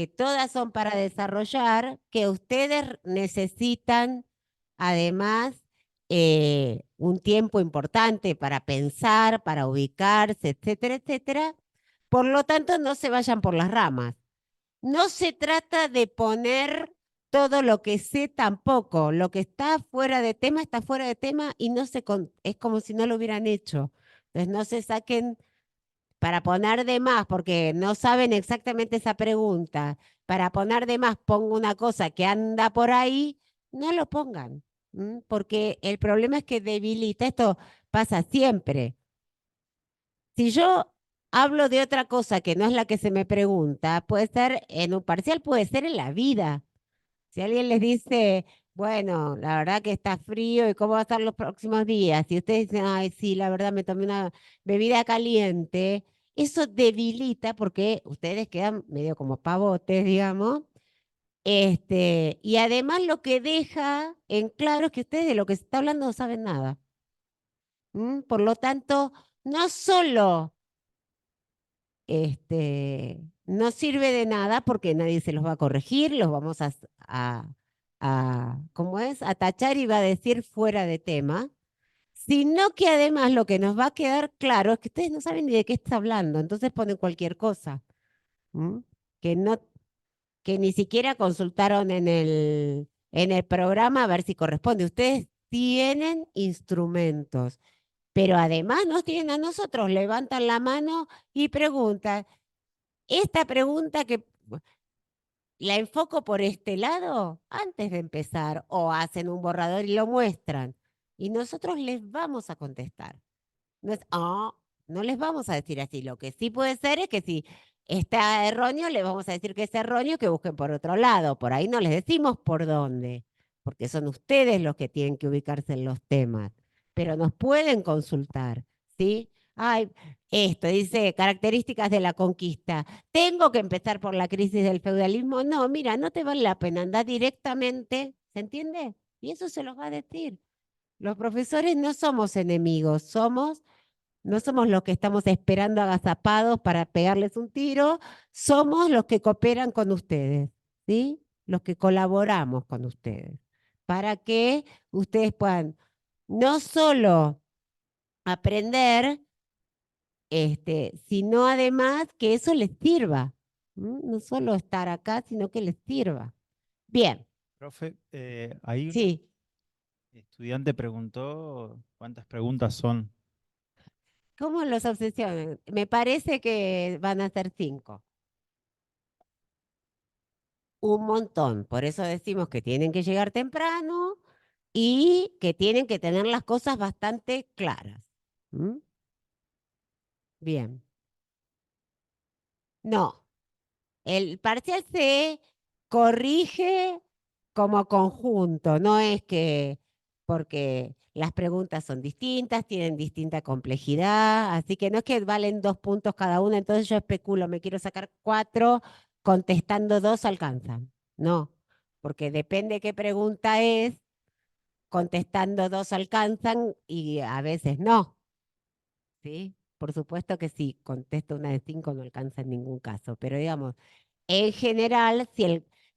que todas son para desarrollar, que ustedes necesitan además un tiempo importante para pensar, para ubicarse, etcétera, etcétera. Por lo tanto, no se vayan por las ramas. No se trata de poner todo lo que sé tampoco. Lo que está fuera de tema y no es como si no lo hubieran hecho. Entonces no se saquen para poner de más, porque no saben exactamente esa pregunta. Para poner de más, pongo una cosa que anda por ahí, no lo pongan. Porque el problema es que debilita. Esto pasa siempre. Si yo hablo de otra cosa que no es la que se me pregunta, puede ser en un parcial, puede ser en la vida. Si alguien les dice, bueno, la verdad que está frío y cómo va a estar los próximos días, y ustedes dicen, ay, sí, la verdad me tomé una bebida caliente, eso debilita porque ustedes quedan medio como pavotes, digamos. Y además lo que deja en claro es que ustedes de lo que se está hablando no saben nada. Por lo tanto, no solo no sirve de nada porque nadie se los va a corregir, los vamos ¿cómo es? A tachar y va a decir fuera de tema, sino que además lo que nos va a quedar claro es que ustedes no saben ni de qué está hablando, entonces ponen cualquier cosa, ¿m? que no, que ni siquiera consultaron en el programa a ver si corresponde. Ustedes tienen instrumentos, pero además nos tienen a nosotros, levantan la mano y preguntan. Esta pregunta que la enfoco por este lado antes de empezar o hacen un borrador y lo muestran y nosotros les vamos a contestar. No es, no les vamos a decir así. Lo que sí puede ser es que si está erróneo, le vamos a decir que es erróneo, que busquen por otro lado. Por ahí no les decimos por dónde, porque son ustedes los que tienen que ubicarse en los temas, pero nos pueden consultar, ¿sí? Ay, esto dice características de la conquista. ¿Tengo que empezar por la crisis del feudalismo? No, mira, no te vale la pena, anda directamente, ¿se entiende? Y eso se los va a decir. Los profesores no somos enemigos, no somos los que estamos esperando agazapados para pegarles un tiro, somos los que cooperan con ustedes, ¿sí? Los que colaboramos con ustedes, para que ustedes puedan no solo aprender, sino además que eso les sirva. No solo estar acá, sino que les sirva. Bien, Profe, ahí un sí. estudiante preguntó cuántas preguntas son. ¿Cómo los obsesionan? Me parece que van a ser 5. Un montón. Por eso decimos que tienen que llegar temprano y que tienen que tener las cosas bastante claras. ¿Mm? Bien. No, el parcial se corrige como conjunto, no es que porque las preguntas son distintas, tienen distinta complejidad, así que no es que valen 2 puntos cada una, entonces yo especulo, me quiero sacar 4, contestando 2 alcanzan. No, porque depende qué pregunta es, contestando 2 alcanzan y a veces no, ¿sí? Por supuesto que sí, contesto una de 5 no alcanza en ningún caso, pero digamos, en general,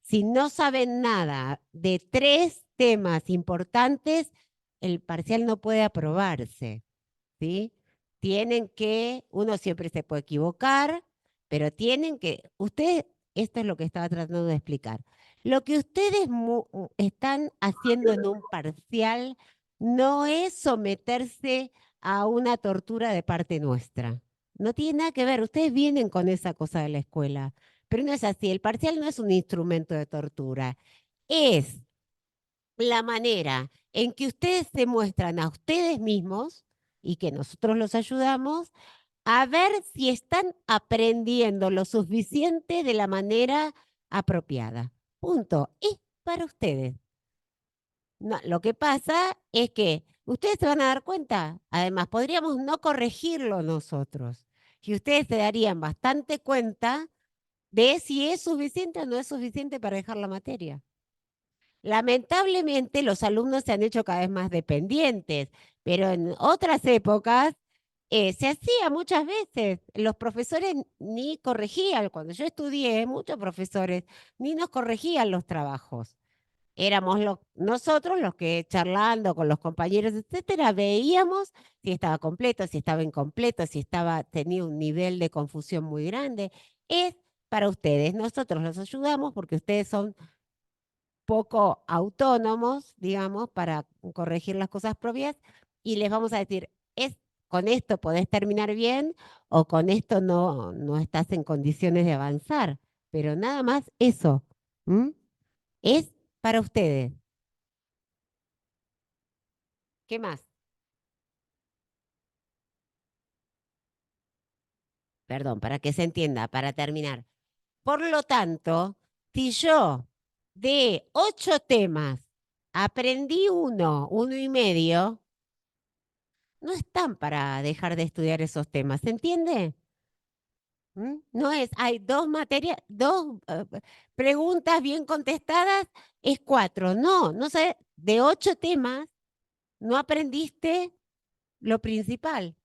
si no saben nada de 3 temas importantes, el parcial no puede aprobarse, ¿sí? Uno siempre se puede equivocar, pero esto es lo que estaba tratando de explicar. Lo que ustedes están haciendo en un parcial no es someterse a una tortura de parte nuestra. No tiene nada que ver. Ustedes vienen con esa cosa de la escuela, pero no es así. El parcial no es un instrumento de tortura. Es la manera en que ustedes se muestran a ustedes mismos y que nosotros los ayudamos a ver si están aprendiendo lo suficiente de la manera apropiada. Punto. Es para ustedes. No, lo que pasa es que ustedes se van a dar cuenta, además, podríamos no corregirlo nosotros y ustedes se darían bastante cuenta de si es suficiente o no es suficiente para dejar la materia. Lamentablemente, los alumnos se han hecho cada vez más dependientes, pero en otras épocas se hacía muchas veces. Los profesores ni corregían. Cuando yo estudié, muchos profesores ni nos corregían los trabajos. Éramos nosotros los que charlando con los compañeros, etcétera, veíamos si estaba completo, si estaba incompleto, si tenía un nivel de confusión muy grande. Es para ustedes. Nosotros los ayudamos porque ustedes son poco autónomos, digamos, para corregir las cosas propias y les vamos a decir, con esto podés terminar bien o con esto no estás en condiciones de avanzar, pero nada más eso. Es para ustedes. ¿Qué más? Perdón, para que se entienda, para terminar. Por lo tanto, si yo de 8 temas aprendí uno y medio, no están para dejar de estudiar esos temas, ¿se entiende? No es, hay dos materias, dos preguntas bien contestadas, es 4. No sé, de 8 temas no aprendiste lo principal.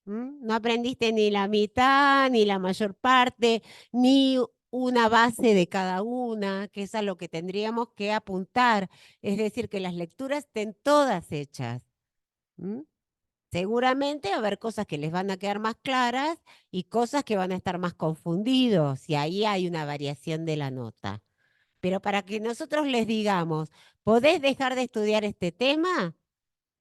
No aprendiste ni la mitad, ni la mayor parte, ni una base de cada una, que es a lo que tendríamos que apuntar. Es decir, que las lecturas estén todas hechas. ¿m? Seguramente va a haber cosas que les van a quedar más claras y cosas que van a estar más confundidos, y ahí hay una variación de la nota. Pero para que nosotros les digamos, ¿podés dejar de estudiar este tema?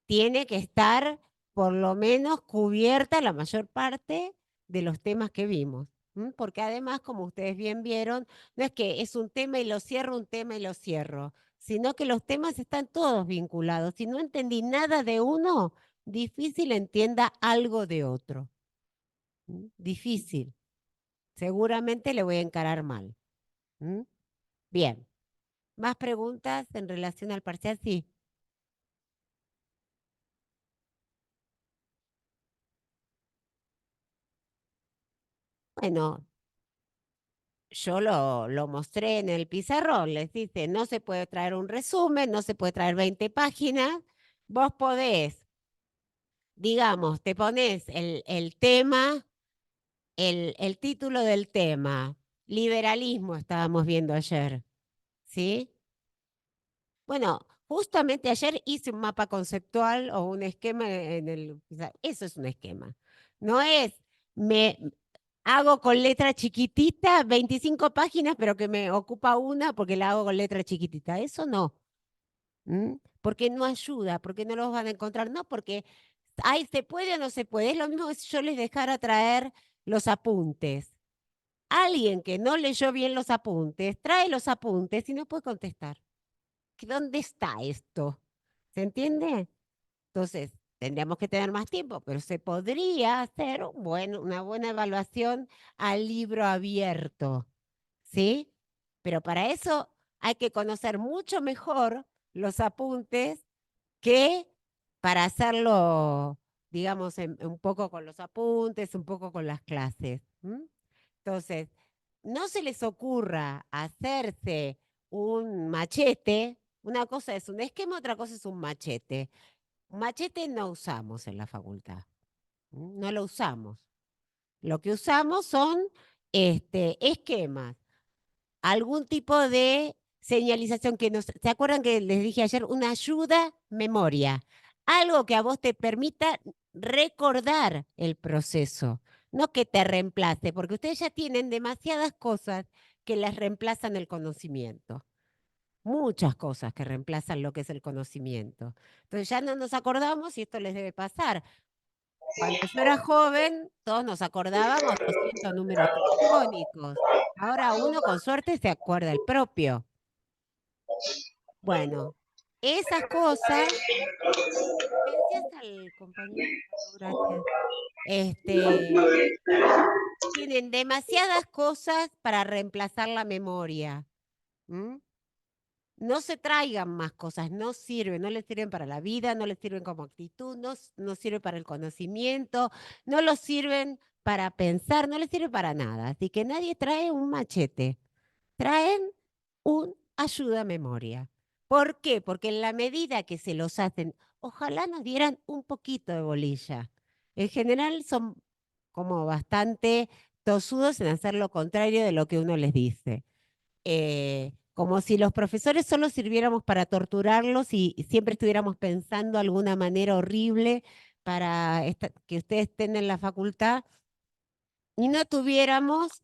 Tiene que estar por lo menos cubierta la mayor parte de los temas que vimos. Porque además, como ustedes bien vieron, no es que es un tema y lo cierro, un tema y lo cierro, sino que los temas están todos vinculados. Si no entendí nada de uno, difícil entienda algo de otro. Difícil. Seguramente le voy a encarar mal. ¿m? Bien. ¿Más preguntas en relación al parcial? Sí. Bueno, yo lo mostré en el pizarrón, les dice, no se puede traer un resumen, no se puede traer 20 páginas, vos podés, digamos, te pones el tema, el título del tema, liberalismo estábamos viendo ayer, ¿sí? Bueno, justamente ayer hice un mapa conceptual o un esquema eso es un esquema, no es, me, hago con letra chiquitita 25 páginas, pero que me ocupa una porque la hago con letra chiquitita. Eso no. Porque no ayuda, porque no los van a encontrar. No, porque, ay, ¿se puede o no se puede? Es lo mismo que si yo les dejara traer los apuntes. Alguien que no leyó bien los apuntes, trae los apuntes y no puede contestar. ¿Dónde está esto? ¿Se entiende? Entonces, tendríamos que tener más tiempo, pero se podría hacer una buena evaluación al libro abierto, ¿sí? Pero para eso hay que conocer mucho mejor los apuntes que para hacerlo, digamos, un poco con los apuntes, un poco con las clases. Entonces, no se les ocurra hacerse un machete. Una cosa es un esquema, otra cosa es un machete. Machete no usamos en la facultad, no lo usamos. Lo que usamos son esquemas, algún tipo de señalización ¿se acuerdan que les dije ayer? Una ayuda memoria, algo que a vos te permita recordar el proceso, no que te reemplace, porque ustedes ya tienen demasiadas cosas que les reemplazan el conocimiento. Muchas cosas que reemplazan lo que es el conocimiento. Entonces ya no nos acordamos y esto les debe pasar. Cuando yo era joven, todos nos acordábamos 200 números telefónicos. Ahora uno con suerte se acuerda el propio. Bueno, esas cosas, ¿me decías al compañero? No, gracias. Tienen demasiadas cosas para reemplazar la memoria. No se traigan más cosas, no sirven, no les sirven para la vida, no les sirven como actitud, no sirven para el conocimiento, no los sirven para pensar, no les sirve para nada. Así que nadie trae un machete, traen un ayuda a memoria. ¿Por qué? Porque en la medida que se los hacen, ojalá nos dieran un poquito de bolilla. En general son como bastante tosudos en hacer lo contrario de lo que uno les dice. Como si los profesores solo sirviéramos para torturarlos y siempre estuviéramos pensando alguna manera horrible para que ustedes estén en la facultad y no tuviéramos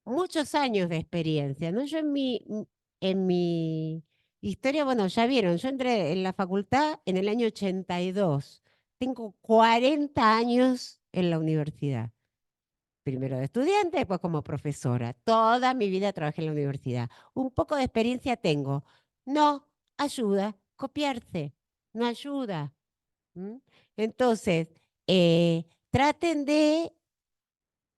muchos años de experiencia, ¿no? Yo en mi historia, bueno, ya vieron, yo entré en la facultad en el año 82. Tengo 40 años en la universidad. Primero de estudiante, después como profesora. Toda mi vida trabajé en la universidad. Un poco de experiencia tengo. No ayuda copiarse, no ayuda. ¿M? Entonces, traten de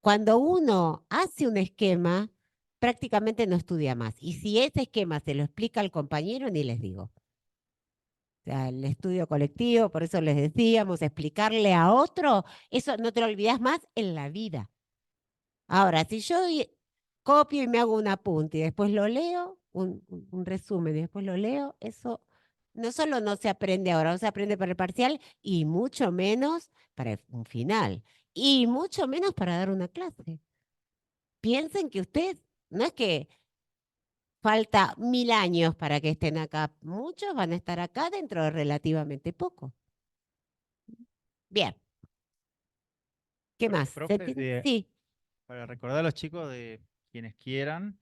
cuando uno hace un esquema, prácticamente no estudia más. Y si ese esquema se lo explica al compañero, ni les digo. O sea, el estudio colectivo, por eso les decíamos, explicarle a otro, eso no te lo olvidas más en la vida. Ahora, si yo copio y me hago un apunte y después lo leo, un resumen y después lo leo, eso no solo no se aprende ahora, no se aprende para el parcial y mucho menos para un final y mucho menos para dar una clase. Piensen que usted, no es que falta 1000 años para que estén acá, muchos van a estar acá dentro de relativamente poco. Bien, ¿qué más? Profe, Sí, para recordar a los chicos de quienes quieran,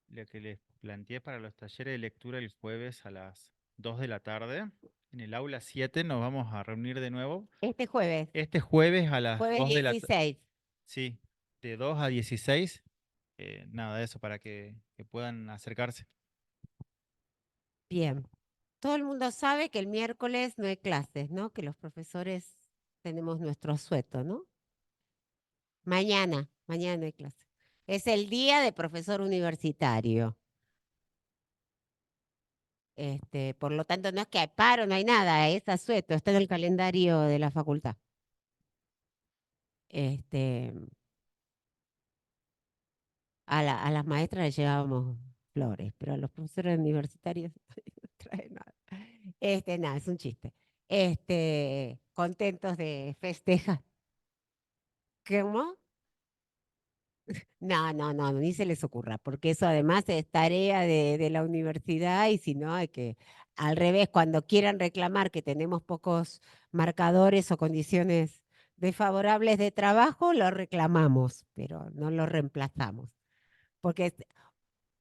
lo que les planteé para los talleres de lectura el jueves a las 2 de la tarde, en el aula 7 nos vamos a reunir de nuevo. este jueves, Este jueves a las jueves 2 de la tarde, 16. sí, de 2 a 16, nada de eso para que puedan acercarse. Bien. Todo el mundo sabe que el miércoles no hay clases, ¿no? Que los profesores tenemos nuestro asueto, ¿no? Mañana no hay clase. Es el día de profesor universitario. Por lo tanto, no es que hay paro, no hay nada, es asueto, está en el calendario de la facultad. Este, a las maestras les llevábamos flores, pero a los profesores universitarios no traen nada. Nada, es un chiste. Contentos de festejar. ¿Cómo? No, no, no, ni se les ocurra, porque eso además es tarea de la universidad y si no hay que, al revés, cuando quieran reclamar que tenemos pocos marcadores o condiciones desfavorables de trabajo, lo reclamamos, pero no lo reemplazamos. Porque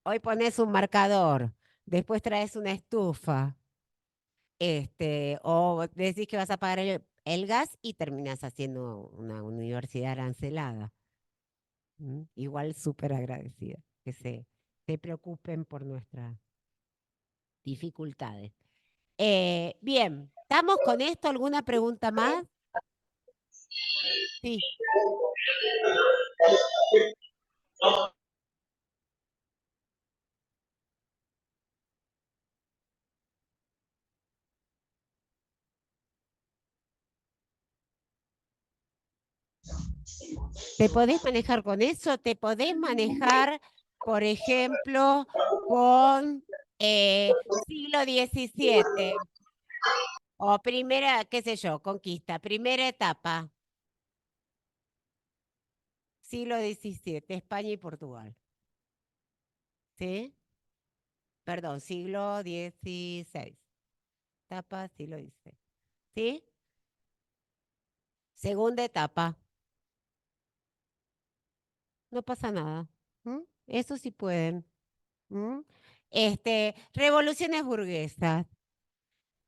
hoy pones un marcador, después traes una estufa, o decís que vas a pagar el gas y terminas haciendo una universidad arancelada. Igual súper agradecida que se preocupen por nuestras dificultades. Bien, ¿estamos con esto? ¿Alguna pregunta más? Sí. ¿Te podés manejar con eso? ¿Te podés manejar, por ejemplo, con siglo XVII o primera, qué sé yo, conquista, primera etapa, siglo XVII, España y Portugal? ¿Sí? Perdón, siglo XVI, etapa, siglo XVI. ¿Sí? Segunda etapa, no pasa nada. Eso sí pueden. ¿M? Revoluciones burguesas.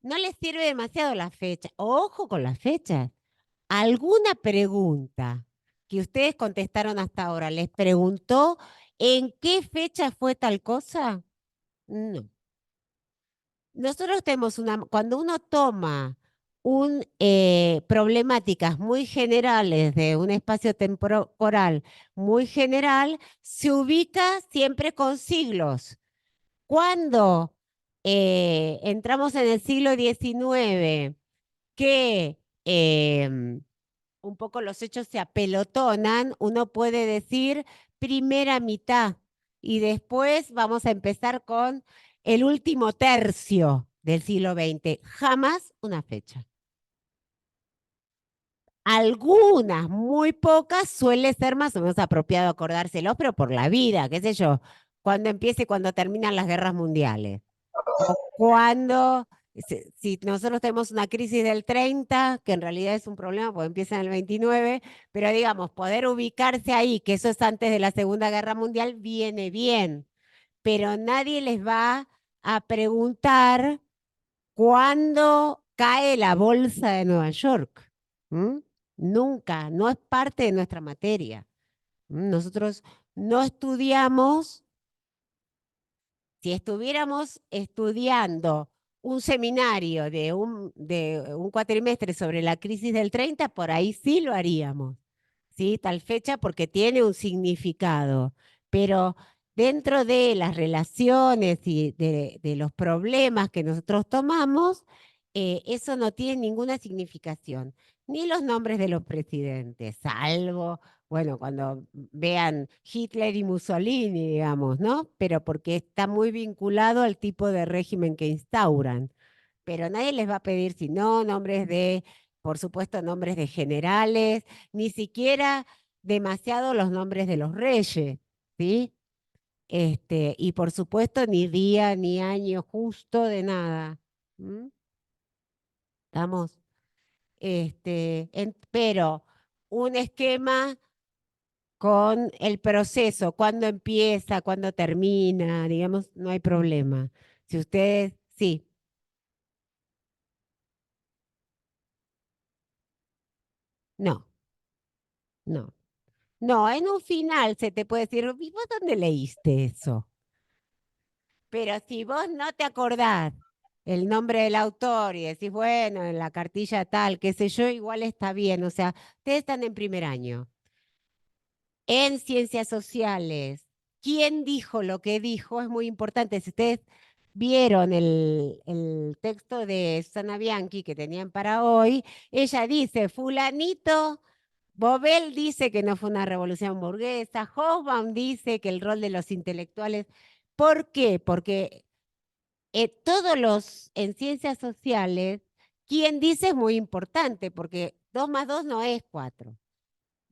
No les sirve demasiado la fecha. Ojo con las fechas. ¿Alguna pregunta que ustedes contestaron hasta ahora les preguntó en qué fecha fue tal cosa? No. Nosotros tenemos cuando uno toma problemáticas muy generales de un espacio temporal muy general, se ubica siempre con siglos. Cuando entramos en el siglo XIX, que un poco los hechos se apelotonan, uno puede decir primera mitad y después vamos a empezar con el último tercio del siglo XX. Jamás una fecha. Algunas, muy pocas, suele ser más o menos apropiado acordárselos, pero por la vida, qué sé yo, cuando empiece y cuando terminan las guerras mundiales. O cuando, si nosotros tenemos una crisis del 30 que en realidad es un problema porque empieza en el 29, pero digamos, poder ubicarse ahí, que eso es antes de la Segunda Guerra Mundial, viene bien, pero nadie les va a preguntar cuándo cae la bolsa de Nueva York. ¿M? Nunca, no es parte de nuestra materia. Nosotros no estudiamos. Si estuviéramos estudiando un seminario de un cuatrimestre sobre la crisis del 30, por ahí sí lo haríamos, ¿sí? Tal fecha porque tiene un significado, pero dentro de las relaciones y de los problemas que nosotros tomamos, eso no tiene ninguna significación, ni los nombres de los presidentes, salvo bueno, cuando vean Hitler y Mussolini, digamos, ¿no? Pero porque está muy vinculado al tipo de régimen que instauran. Pero nadie les va a pedir, si no, nombres de, por supuesto, nombres de generales, ni siquiera demasiado los nombres de los reyes, ¿sí? Y por supuesto, ni día ni año justo de nada. ¿M? ¿Estamos? Pero un esquema con el proceso, cuándo empieza, cuándo termina, digamos, no hay problema. Si ustedes, sí, no, no. No, en un final se te puede decir, ¿y vos dónde leíste eso? Pero si vos no te acordás el nombre del autor y decís, bueno, en la cartilla tal, qué sé yo, igual está bien. O sea, ustedes están en primer año. En ciencias sociales, quién dijo lo que dijo es muy importante. Si ustedes vieron el texto de Susana Bianchi que tenían para hoy, ella dice, fulanito, Bobel dice que no fue una revolución burguesa, Hobsbawm dice que el rol de los intelectuales. ¿Por qué? Porque todos los en ciencias sociales, quien dice es muy importante, porque 2 más 2 no es 4.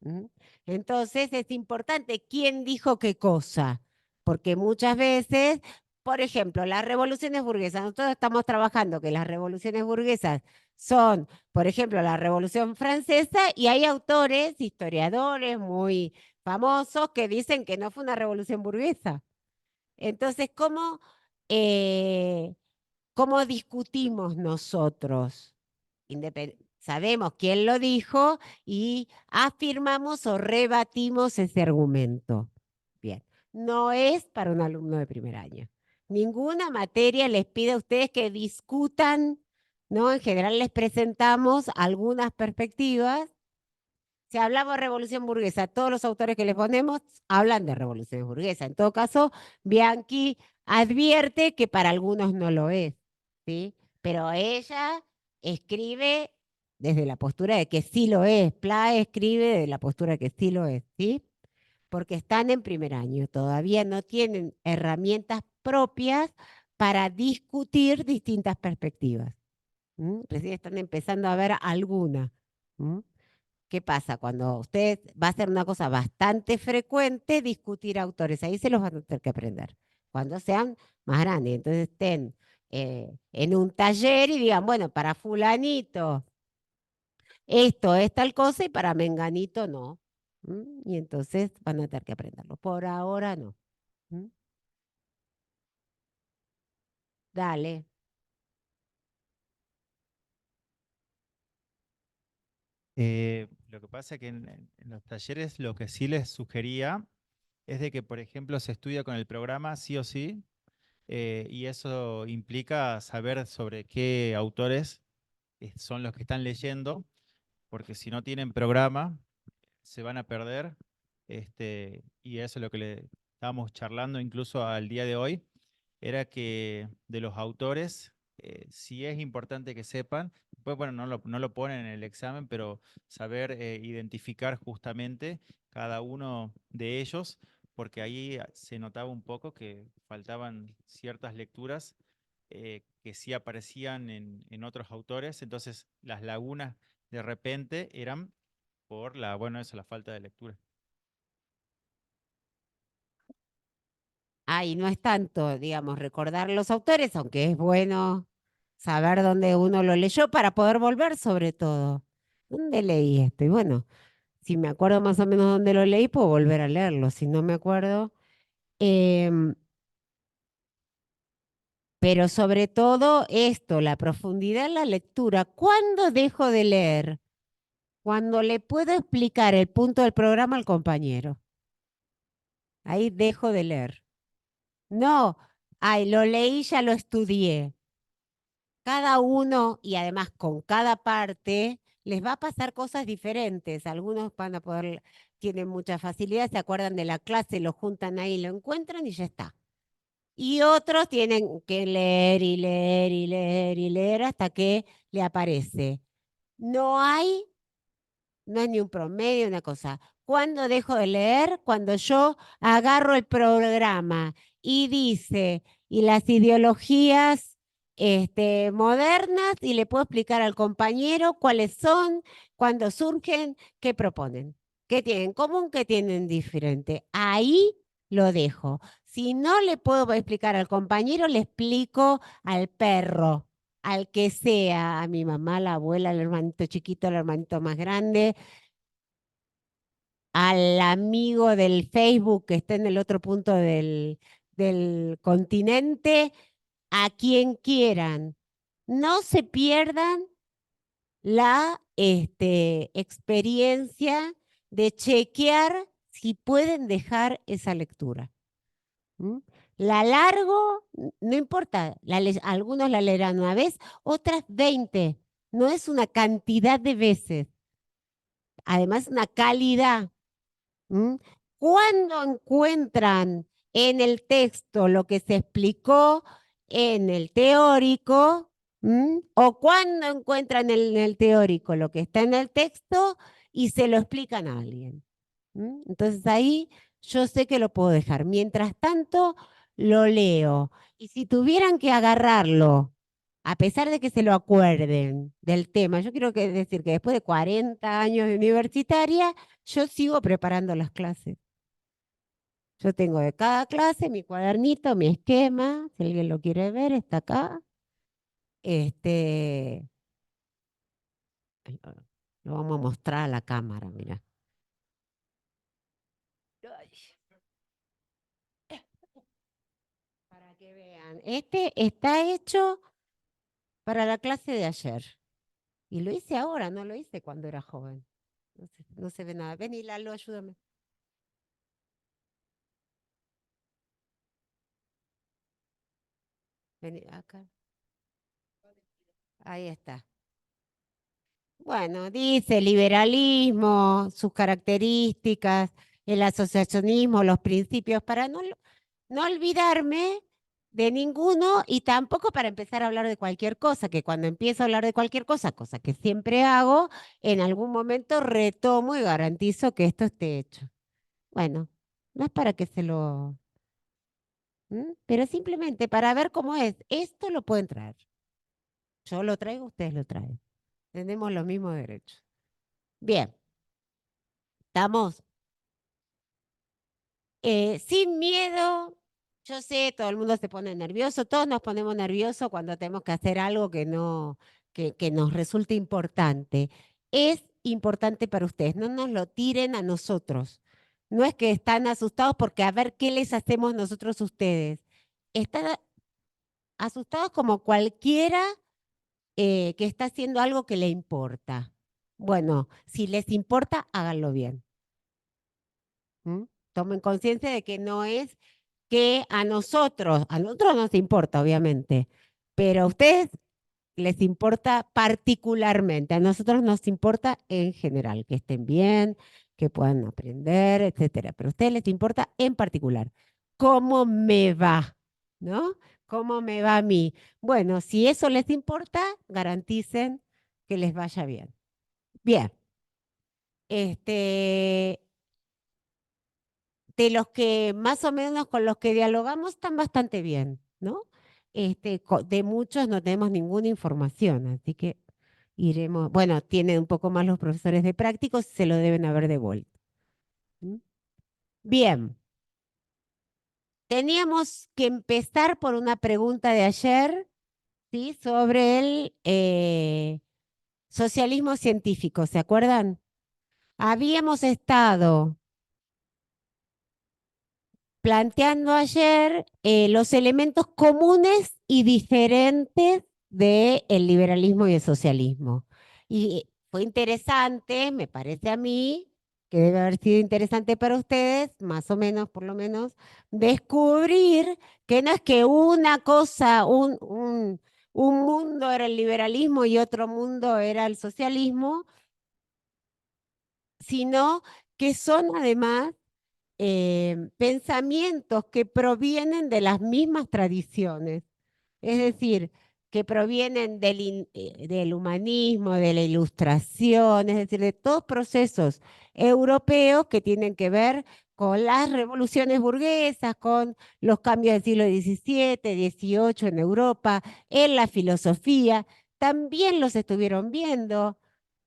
¿Mm? Entonces es importante quién dijo qué cosa, porque muchas veces, por ejemplo, las revoluciones burguesas, nosotros estamos trabajando que las revoluciones burguesas son, por ejemplo, la Revolución Francesa y hay autores, historiadores muy famosos que dicen que no fue una revolución burguesa. Entonces, eh, ¿cómo discutimos nosotros? Sabemos quién lo dijo y afirmamos o rebatimos ese argumento. Bien, no es para un alumno de primer año. Ninguna materia les pide a ustedes que discutan, ¿no? En general les presentamos algunas perspectivas. Si hablamos de revolución burguesa, todos los autores que les ponemos hablan de revolución burguesa. En todo caso, Bianchi advierte que para algunos no lo es, ¿sí? Pero ella escribe desde la postura de que sí lo es. Pla escribe desde la postura de que sí lo es, ¿sí? Porque están en primer año, todavía no tienen herramientas propias para discutir distintas perspectivas. Recién están empezando a ver alguna. ¿M? ¿Qué pasa? Cuando ustedes va a ser una cosa bastante frecuente discutir autores, ahí se los van a tener que aprender. Cuando sean más grandes, entonces estén en un taller y digan, bueno, para fulanito esto es tal cosa y para menganito no. Y entonces van a tener que aprenderlo. Por ahora no. ¿Mm? Dale. Lo que pasa es que en los talleres lo que sí les sugería es de que, por ejemplo, se estudia con el programa sí o sí, y eso implica saber sobre qué autores son los que están leyendo, porque si no tienen programa, se van a perder, y eso es lo que le estábamos charlando incluso al día de hoy, era que de los autores, sí es importante que sepan, pues bueno, no lo ponen en el examen, pero saber identificar justamente cada uno de ellos, porque ahí se notaba un poco que faltaban ciertas lecturas que sí aparecían en otros autores, entonces las lagunas de repente eran por la, bueno, eso, la falta de lectura. Ah, y no es tanto, digamos, recordar los autores, aunque es bueno saber dónde uno lo leyó para poder volver sobre todo. ¿Dónde leí esto? Y bueno, si me acuerdo más o menos dónde lo leí, puedo volver a leerlo. Si no me acuerdo. Em, pero sobre todo esto, la profundidad en la lectura. ¿Cuándo dejo de leer? Cuando le puedo explicar el punto del programa al compañero. Ahí dejo de leer. No, ay, lo leí, ya lo estudié. Cada uno y además con cada parte les va a pasar cosas diferentes. Algunos van a poder, tienen mucha facilidad, se acuerdan de la clase, lo juntan ahí, lo encuentran y ya está. Y otros tienen que leer y leer y leer y leer hasta que le aparece. No hay no es ni un promedio, una cosa. ¿Cuándo dejo de leer? Cuando yo agarro el programa y dice, y las ideologías modernas, y le puedo explicar al compañero cuáles son, cuándo surgen, qué proponen, qué tienen en común, qué tienen diferente. Ahí lo dejo. Si no le puedo explicar al compañero, le explico al perro, al que sea, a mi mamá, la abuela, el hermanito chiquito, el hermanito más grande, al amigo del Facebook que está en el otro punto del continente, a quien quieran. No se pierdan la experiencia de chequear si pueden dejar esa lectura. ¿Mm? La largo, no importa, algunos la leerán una vez, otras 20. No es una cantidad de veces, además una calidad. ¿Mm? Cuando encuentran en el texto lo que se explicó en el teórico, o cuando encuentran en el teórico lo que está en el texto y se lo explican a alguien. Entonces ahí yo sé que lo puedo dejar. Mientras tanto, lo leo. Y si tuvieran que agarrarlo, a pesar de que se lo acuerden del tema, yo quiero decir que después de 40 años de universitaria, yo sigo preparando las clases. Yo tengo de cada clase mi cuadernito, mi esquema, si alguien lo quiere ver, está acá. Este, ay, lo vamos a mostrar a la cámara, mira. Ay, para que vean. Este está hecho para la clase de ayer. Y lo hice ahora, no lo hice cuando era joven. No se ve nada. Vení, Lalo, ayúdame. Vení, acá. Ahí está. Bueno, dice liberalismo, sus características, el asociacionismo, los principios, para no olvidarme de ninguno y tampoco para empezar a hablar de cualquier cosa, que cuando empiezo a hablar de cualquier cosa, cosa que siempre hago, en algún momento retomo y garantizo que esto esté hecho. Bueno, no es para que se lo... pero simplemente para ver cómo es. Esto lo pueden traer. Yo lo traigo, ustedes lo traen. Tenemos los mismos derechos. Bien, estamos sin miedo. Yo sé, todo el mundo se pone nervioso, todos nos ponemos nerviosos cuando tenemos que hacer algo que no, que nos resulte importante. Es importante para ustedes, no nos lo tiren a nosotros. No es que están asustados porque a ver qué les hacemos nosotros a ustedes. Están asustados como cualquiera que está haciendo algo que le importa. Bueno, si les importa, háganlo bien. ¿Mm? Tomen conciencia de que no es que a nosotros nos importa, obviamente, pero a ustedes les importa particularmente, a nosotros nos importa en general, que estén bien, que puedan aprender, etcétera, pero a ustedes les importa en particular. ¿Cómo me va? ¿No? ¿Cómo me va a mí? Bueno, si eso les importa, garanticen que les vaya bien. Bien, este, de los que más o menos con los que dialogamos están bastante bien, ¿no? De muchos no tenemos ninguna información, así que, iremos, bueno, tienen un poco más los profesores de prácticos, se lo deben haber devuelto. ¿Mm? Bien, teníamos que empezar por una pregunta de ayer, ¿sí? Sobre el socialismo científico, ¿se acuerdan? Habíamos estado planteando ayer los elementos comunes y diferentes del liberalismo y el socialismo. Y fue interesante, me parece a mí, que debe haber sido interesante para ustedes, más o menos, por lo menos, descubrir que no es que una cosa, un mundo era el liberalismo y otro mundo era el socialismo, sino que son además pensamientos que provienen de las mismas tradiciones, es decir, que provienen del humanismo, de la ilustración, es decir, de todos procesos europeos que tienen que ver con las revoluciones burguesas, con los cambios del siglo XVII, XVIII en Europa, en la filosofía, también los estuvieron viendo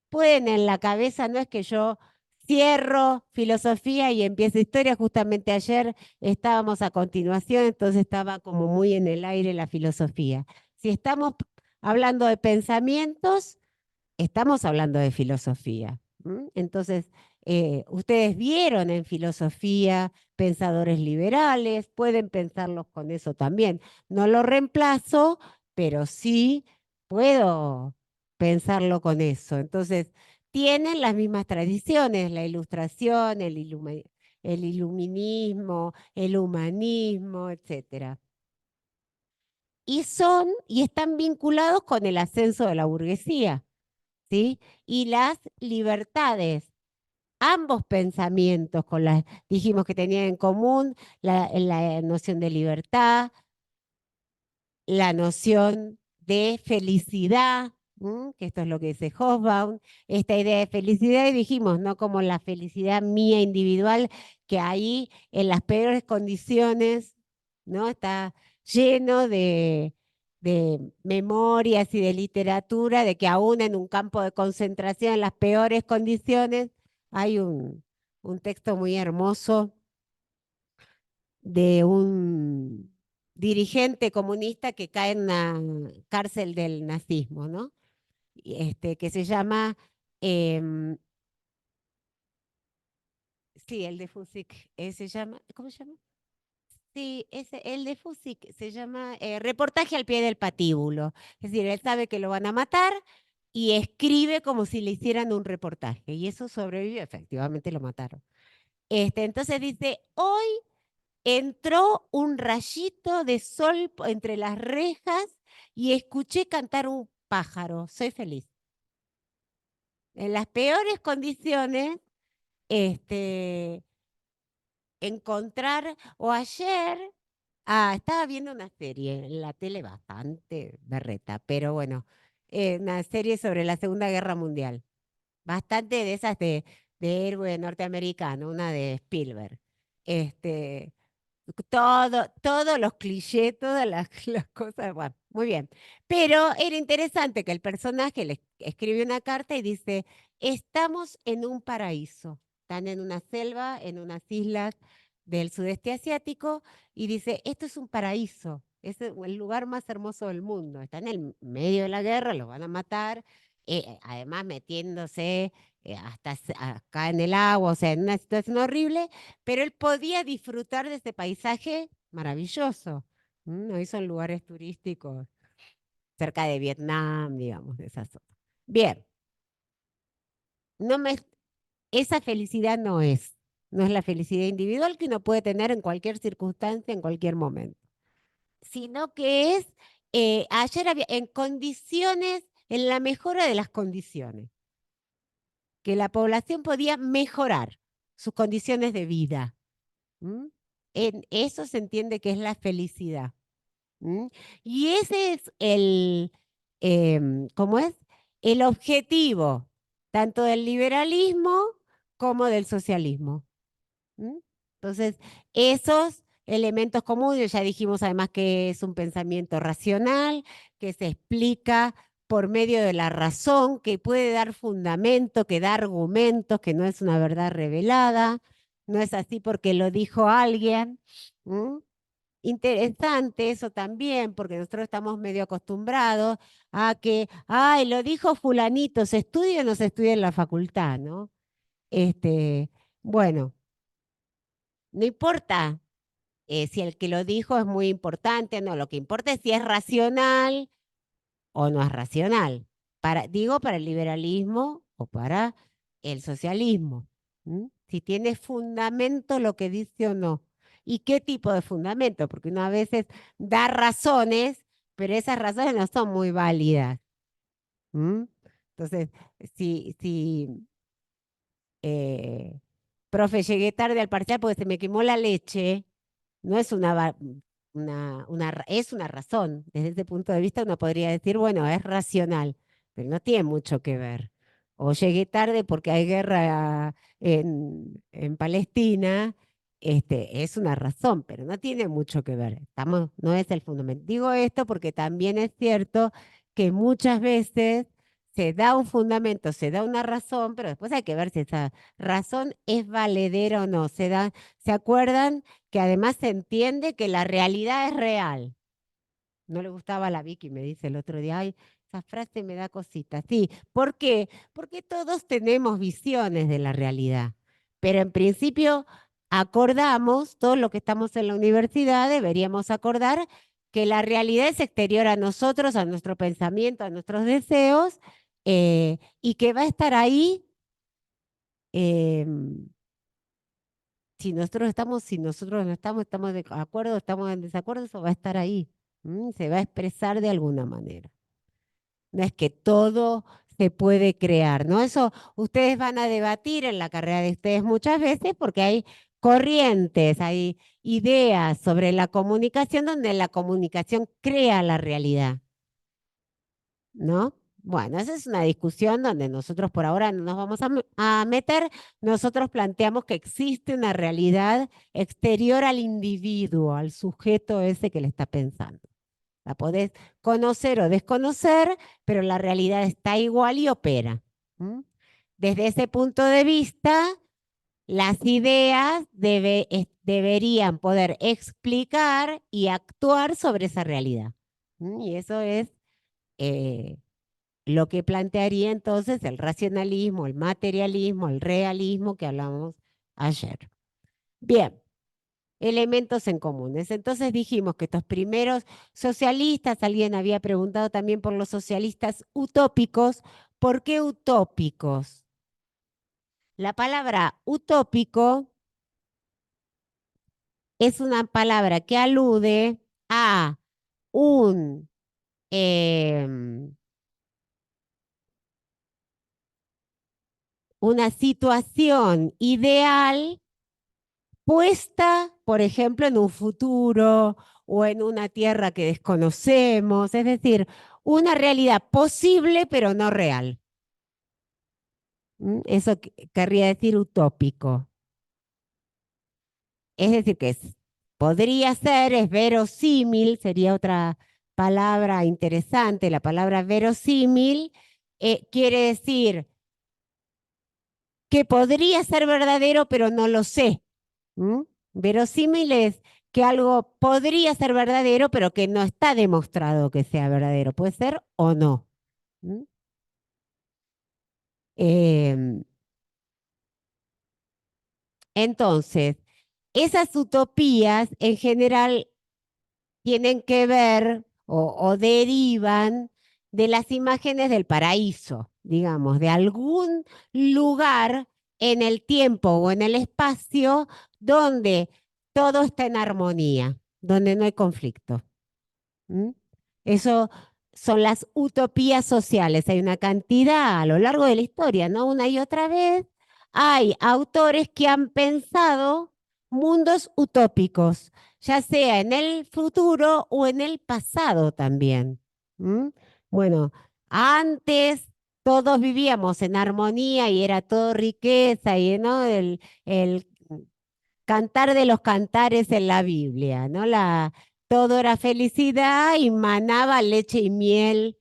pueden en la cabeza, no es que yo cierro filosofía y empiezo historia, justamente ayer estábamos a continuación, entonces estaba como muy en el aire la filosofía. Si estamos hablando de pensamientos, estamos hablando de filosofía. Entonces, ustedes vieron en filosofía pensadores liberales, pueden pensarlos con eso también. No lo reemplazo, pero sí puedo pensarlo con eso. Entonces, tienen las mismas tradiciones, la ilustración, el iluminismo, el humanismo, etcétera. Y están vinculados con el ascenso de la burguesía. ¿Sí? Y las libertades. Ambos pensamientos dijimos que tenían en común la noción de libertad, la noción de felicidad, que esto es lo que dice Hobsbawm, esta idea de felicidad, y dijimos, no como la felicidad mía individual, que ahí en las peores condiciones, ¿no? Está lleno de memorias y de literatura, de que aún en un campo de concentración, en las peores condiciones, hay un texto muy hermoso de un dirigente comunista que cae en una cárcel del nazismo, ¿no? Que se llama, em, sí, el de Fusik, se llama, ¿cómo se llama? Sí, el de Fusik se llama Reportaje al pie del patíbulo. Es decir, él sabe que lo van a matar y escribe como si le hicieran un reportaje. Y eso sobrevivió, efectivamente lo mataron. Entonces dice, hoy entró un rayito de sol entre las rejas y escuché cantar un pájaro. Soy feliz. En las peores condiciones, este, encontrar, o ayer, estaba viendo una serie en la tele bastante berreta, pero bueno, una serie sobre la Segunda Guerra Mundial. Bastante de esas de héroe norteamericano, una de Spielberg. Este, todos los clichés, todas las cosas, bueno, muy bien. Pero era interesante que el personaje le escribe una carta y dice, estamos en un paraíso. Están en una selva, en unas islas del sudeste asiático, y dice, esto es un paraíso, es el lugar más hermoso del mundo. Están en el medio de la guerra, los van a matar, además metiéndose acá en el agua, o sea, en una situación horrible, pero él podía disfrutar de ese paisaje maravilloso. Hoy son lugares turísticos cerca de Vietnam, digamos, de esa zona. Bien, no me, esa felicidad no es la felicidad individual que uno puede tener en cualquier circunstancia, en cualquier momento, sino que es, ayer había, en condiciones, en la mejora de las condiciones, que la población podía mejorar sus condiciones de vida. ¿Mm? En eso se entiende que es la felicidad. ¿Mm? Y ese es ¿cómo es? El objetivo tanto del liberalismo como del socialismo. ¿Mm? Entonces, esos elementos comunes, ya dijimos además que es un pensamiento racional, que se explica por medio de la razón, que puede dar fundamento, que da argumentos, que no es una verdad revelada, no es así porque lo dijo alguien. ¿M? Interesante eso también, porque nosotros estamos medio acostumbrados a que, ay, lo dijo fulanito, ¿se estudia o no se estudia en la facultad, no? Bueno, no importa si el que lo dijo es muy importante, no, lo que importa es si es racional o no es racional. Digo, para el liberalismo o para el socialismo. Si tiene fundamento lo que dice o no. ¿Y qué tipo de fundamento? Porque uno a veces da razones, pero esas razones no son muy válidas. ¿M? Entonces, si profe, llegué tarde al parcial porque se me quemó la leche, no es es una razón. Desde ese punto de vista uno podría decir, bueno, es racional, pero no tiene mucho que ver. O llegué tarde porque hay guerra en Palestina, es una razón, pero no tiene mucho que ver. No es el fundamento. Digo esto porque también es cierto que muchas veces se da un fundamento, se da una razón, pero después hay que ver si esa razón es valedera o no. ¿Se acuerdan que además se entiende que la realidad es real? No le gustaba a la Vicky, me dice el otro día, ay, esa frase me da cositas. Sí, ¿por qué? Porque todos tenemos visiones de la realidad, pero en principio acordamos, todos los que estamos en la universidad deberíamos acordar que la realidad es exterior a nosotros, a nuestro pensamiento, a nuestros deseos, y que va a estar ahí em, si nosotros no estamos de acuerdo, estamos en desacuerdo, eso va a estar ahí. Se va a expresar de alguna manera. No es que todo se puede crear, ¿no? Eso ustedes van a debatir en la carrera de ustedes muchas veces porque hay corrientes, hay ideas sobre la comunicación donde la comunicación crea la realidad, ¿no? Bueno, esa es una discusión donde nosotros por ahora no nos vamos a meter. Nosotros planteamos que existe una realidad exterior al individuo, al sujeto ese que le está pensando. La podés conocer o desconocer, pero la realidad está igual y opera. Desde ese punto de vista, las ideas deberían poder explicar y actuar sobre esa realidad. Y eso es eh, lo que plantearía entonces el racionalismo, el materialismo, el realismo que hablamos ayer. Bien, elementos en comunes. Entonces dijimos que estos primeros socialistas, alguien había preguntado también por los socialistas utópicos. ¿Por qué utópicos? La palabra utópico es una palabra que alude a un, em, una situación ideal puesta, por ejemplo, en un futuro o en una tierra que desconocemos, es decir, una realidad posible pero no real. Eso querría decir utópico. Es decir, podría ser, es verosímil, sería otra palabra interesante. La palabra verosímil quiere decir que podría ser verdadero, pero no lo sé. Verosímil es que algo podría ser verdadero, pero que no está demostrado que sea verdadero. Puede ser o no. ¿Mm? Em, entonces, esas utopías en general tienen que ver o derivan de las imágenes del paraíso, digamos, de algún lugar en el tiempo o en el espacio donde todo está en armonía, donde no hay conflicto. ¿Mm? Eso son las utopías sociales. Hay una cantidad a lo largo de la historia, ¿no? Una y otra vez. Hay autores que han pensado mundos utópicos, ya sea en el futuro o en el pasado también. ¿Mm? Bueno, antes todos vivíamos en armonía y era todo riqueza y, ¿no? El cantar de los cantares en la Biblia, ¿no? Todo era felicidad y manaba leche y miel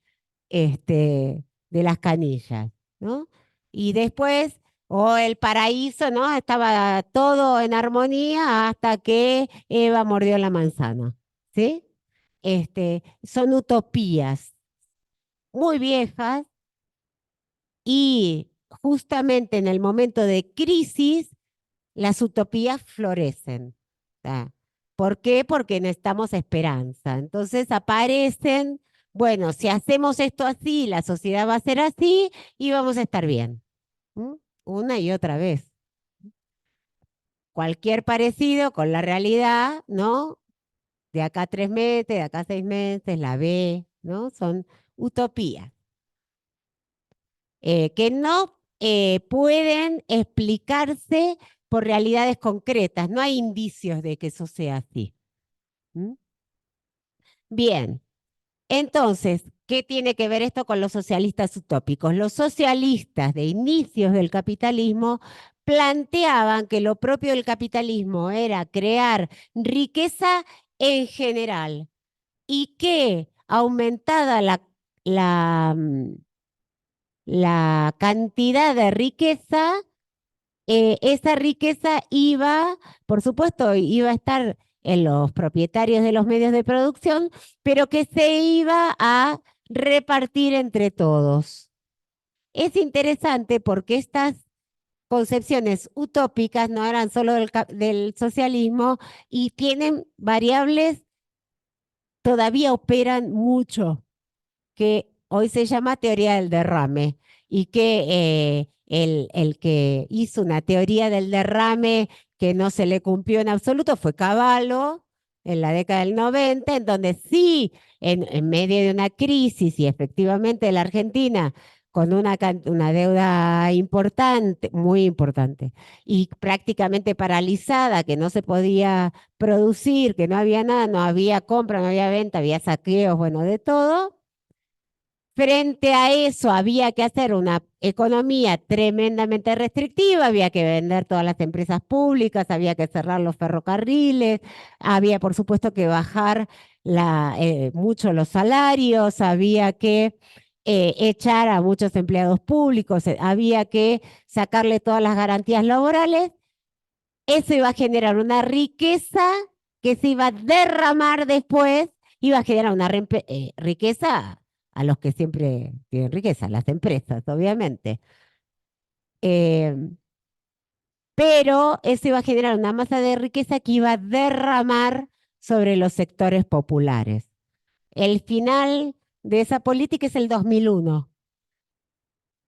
de las canillas, ¿no? Y después, o el paraíso, ¿no? Estaba todo en armonía hasta que Eva mordió la manzana, ¿sí? Son utopías muy viejas y justamente en el momento de crisis las utopías florecen. ¿Tá? ¿Por qué? Porque necesitamos esperanza. Entonces aparecen, bueno, si hacemos esto así, la sociedad va a ser así y vamos a estar bien. ¿Mm? Una y otra vez. Cualquier parecido con la realidad, ¿no? De acá a 3 meses, de acá a 6 meses, la ve, ¿no? Son utopías que no pueden explicarse por realidades concretas. No hay indicios de que eso sea así. ¿Mm? Bien, entonces, ¿qué tiene que ver esto con los socialistas utópicos? Los socialistas de inicios del capitalismo planteaban que lo propio del capitalismo era crear riqueza en general y que aumentada la cantidad de riqueza, esa riqueza iba, por supuesto, iba a estar en los propietarios de los medios de producción, pero que se iba a repartir entre todos. Es interesante porque estas concepciones utópicas no eran solo del socialismo y tienen variables, todavía operan mucho que hoy se llama teoría del derrame y que el que hizo una teoría del derrame que no se le cumplió en absoluto fue Cavallo en la década del 90, en donde sí, en medio de una crisis y efectivamente la Argentina con una deuda importante, muy importante, y prácticamente paralizada, que no se podía producir, que no había nada, no había compra, no había venta, había saqueos, bueno, de todo. Frente a eso había que hacer una economía tremendamente restrictiva, había que vender todas las empresas públicas, había que cerrar los ferrocarriles, había por supuesto que bajar mucho los salarios, había que echar a muchos empleados públicos, había que sacarle todas las garantías laborales. Eso iba a generar una riqueza que se iba a derramar después, iba a generar una riqueza a los que siempre tienen riqueza, las empresas, obviamente. Eh, pero eso iba a generar una masa de riqueza que iba a derramar sobre los sectores populares. El final de esa política es el 2001.